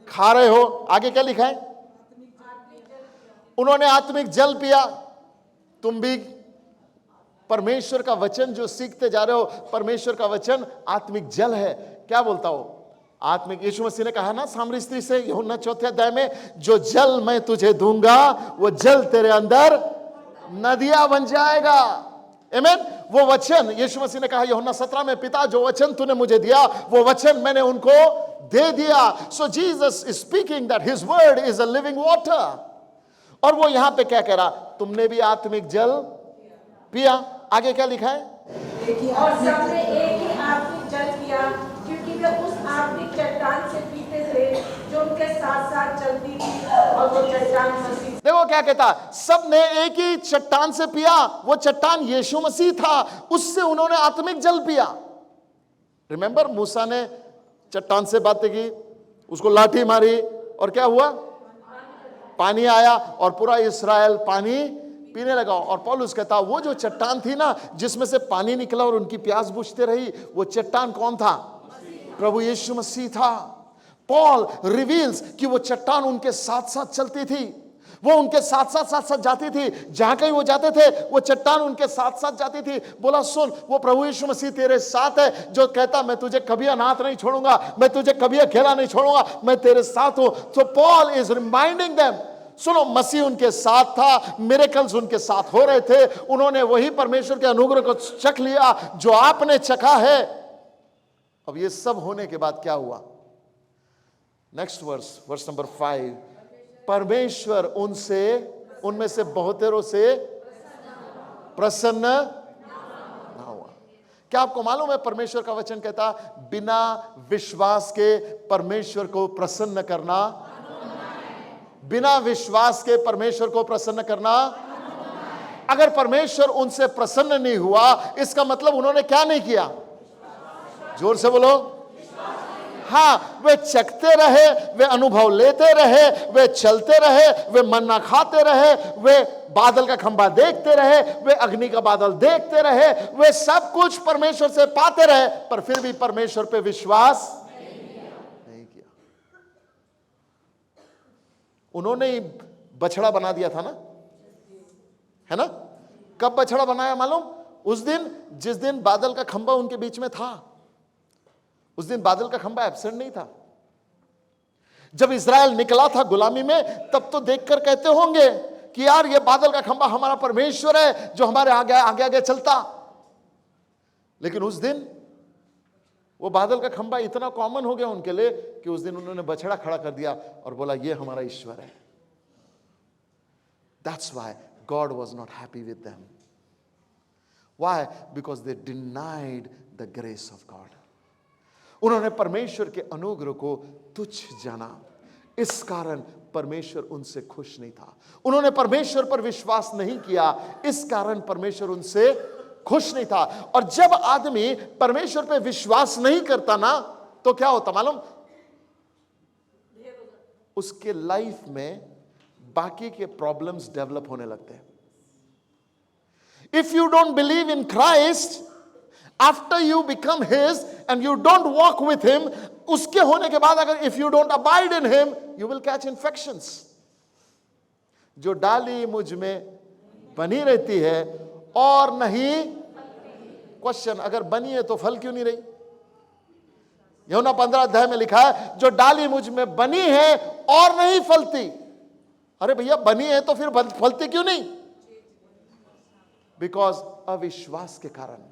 खा रहे हो. आगे क्या लिखा है? उन्होंने आत्मिक जल पिया तुम भी. परमेश्वर का वचन जो सीखते जा रहे हो, परमेश्वर का वचन आत्मिक जल है. क्या बोलता हो? आत्मिक. यीशु मसीह ने कहा ना सामरी स्त्री से यूहन्ना 4 अध्याय में, जो जल मैं तुझे दूंगा वो जल तेरे अंदर नदियां बन जाएगा. आमीन. वो वचन यीशु मसीह ने कहा यूहन्ना 17 में, पिता जो वचन तूने मुझे दिया वो वचन मैंने उनको दे दिया. So Jesus is speaking that his word is a living water. और वो यहां पे क्या कह रहा? तुमने भी आत्मिक जल पिया. आगे क्या लिखा है? और सबने एक ही आत्मिक जल पिया, क्योंकि वे उस आत्मिक चट्टान से पीते थे जो उनके साथ साथ चलती थी, और वो चट्टान मसीह. देखो क्या कहता, सब ने एक ही चट्टान से पिया, वो चट्टान यीशु मसीह था, उससे उन्होंने आत्मिक जल पिया. रिमेंबर, मूसा ने चट्टान से बातें की, उसको लाठी मारी और क्या हुआ? पानी आया और पूरा इस्राएल पानी पीने लगा। और पौलुस कहता वो जो चट्टान थी ना जिसमें से पानी निकला और उनकी प्यास बुझते रही, वो चट्टान कौन था? प्रभु यीशु मसीह था। पॉल रिवील्स कि वो चट्टान उनके साथ साथ चलती थी, वो उनके साथ साथ जाती थी, जहां कहीं वो जाते थे वो चट्टान उनके साथ साथ जाती थी। बोला सुन, वो प्रभु यीशु मसीह तेरे साथ है जो कहता मैं तुझे कभी अनाथ नहीं छोड़ूंगा, मैं तुझे कभी अकेला नहीं छोड़ूंगा, मैं तेरे साथ हूं। तो पॉल इज रिमाइंडिंग देम, सुनो मसीह उनके साथ था, मिरेकल्स उनके साथ हो रहे थे, उन्होंने वही परमेश्वर के अनुग्रह को चख लिया जो आपने चखा है। अब ये सब होने के बाद क्या हुआ? नेक्स्ट वर्स नंबर 5, परमेश्वर उनमें से बहुतेरों से प्रसन्न ना हुआ। क्या आपको मालूम है परमेश्वर का वचन कहता बिना विश्वास के परमेश्वर को प्रसन्न करना, बिना विश्वास के परमेश्वर को प्रसन्न करना। अगर परमेश्वर उनसे प्रसन्न नहीं हुआ इसका मतलब उन्होंने क्या नहीं किया? जोर से बोलो। हाँ, वे चखते रहे, वे अनुभव लेते रहे, वे चलते रहे, वे मन्ना खाते रहे, वे बादल का खंभा देखते रहे, वे अग्नि का बादल देखते रहे, वे सब कुछ परमेश्वर से पाते रहे, पर फिर भी परमेश्वर पे विश्वास नहीं किया। उन्होंने ही बछड़ा बना दिया था ना, है ना? कब बछड़ा बनाया मालूम? उस दिन जिस दिन बादल का खंभा उनके बीच में था, उस दिन बादल का खंभा एब्सेंट नहीं था। जब इज़राइल निकला था गुलामी में तब तो देखकर कहते होंगे कि यार ये बादल का खंभा हमारा परमेश्वर है जो हमारे आगे आगे आगे चलता। लेकिन उस दिन वो बादल का खंभा इतना कॉमन हो गया उनके लिए कि उस दिन उन्होंने बछड़ा खड़ा कर दिया और बोला ये हमारा ईश्वर है। That's why God was not happy with them. Why? Because they denied the grace of God. उन्होंने परमेश्वर के अनुग्रह को तुच्छ जाना, इस कारण परमेश्वर उनसे खुश नहीं था। उन्होंने परमेश्वर पर विश्वास नहीं किया, इस कारण परमेश्वर उनसे खुश नहीं था। और जब आदमी परमेश्वर पर विश्वास नहीं करता ना तो क्या होता मालूम? उसके लाइफ में बाकी के प्रॉब्लम्स डेवलप होने लगते हैं। If you don't believe in Christ, after you become his and you don't walk with him, उसके होने के बाद अगर if you don't abide in him you will catch infections. जो डाली मुझ में बनी रहती है और नहीं, क्वेश्चन, अगर बनी है तो फल क्यों नहीं रही? यूहन्ना 15 अध्याय में लिखा है जो डाली मुझ में बनी है और नहीं फलती। अरे भैया बनी है तो फिर फलती क्यों नहीं? बिकॉज अविश्वास के कारण।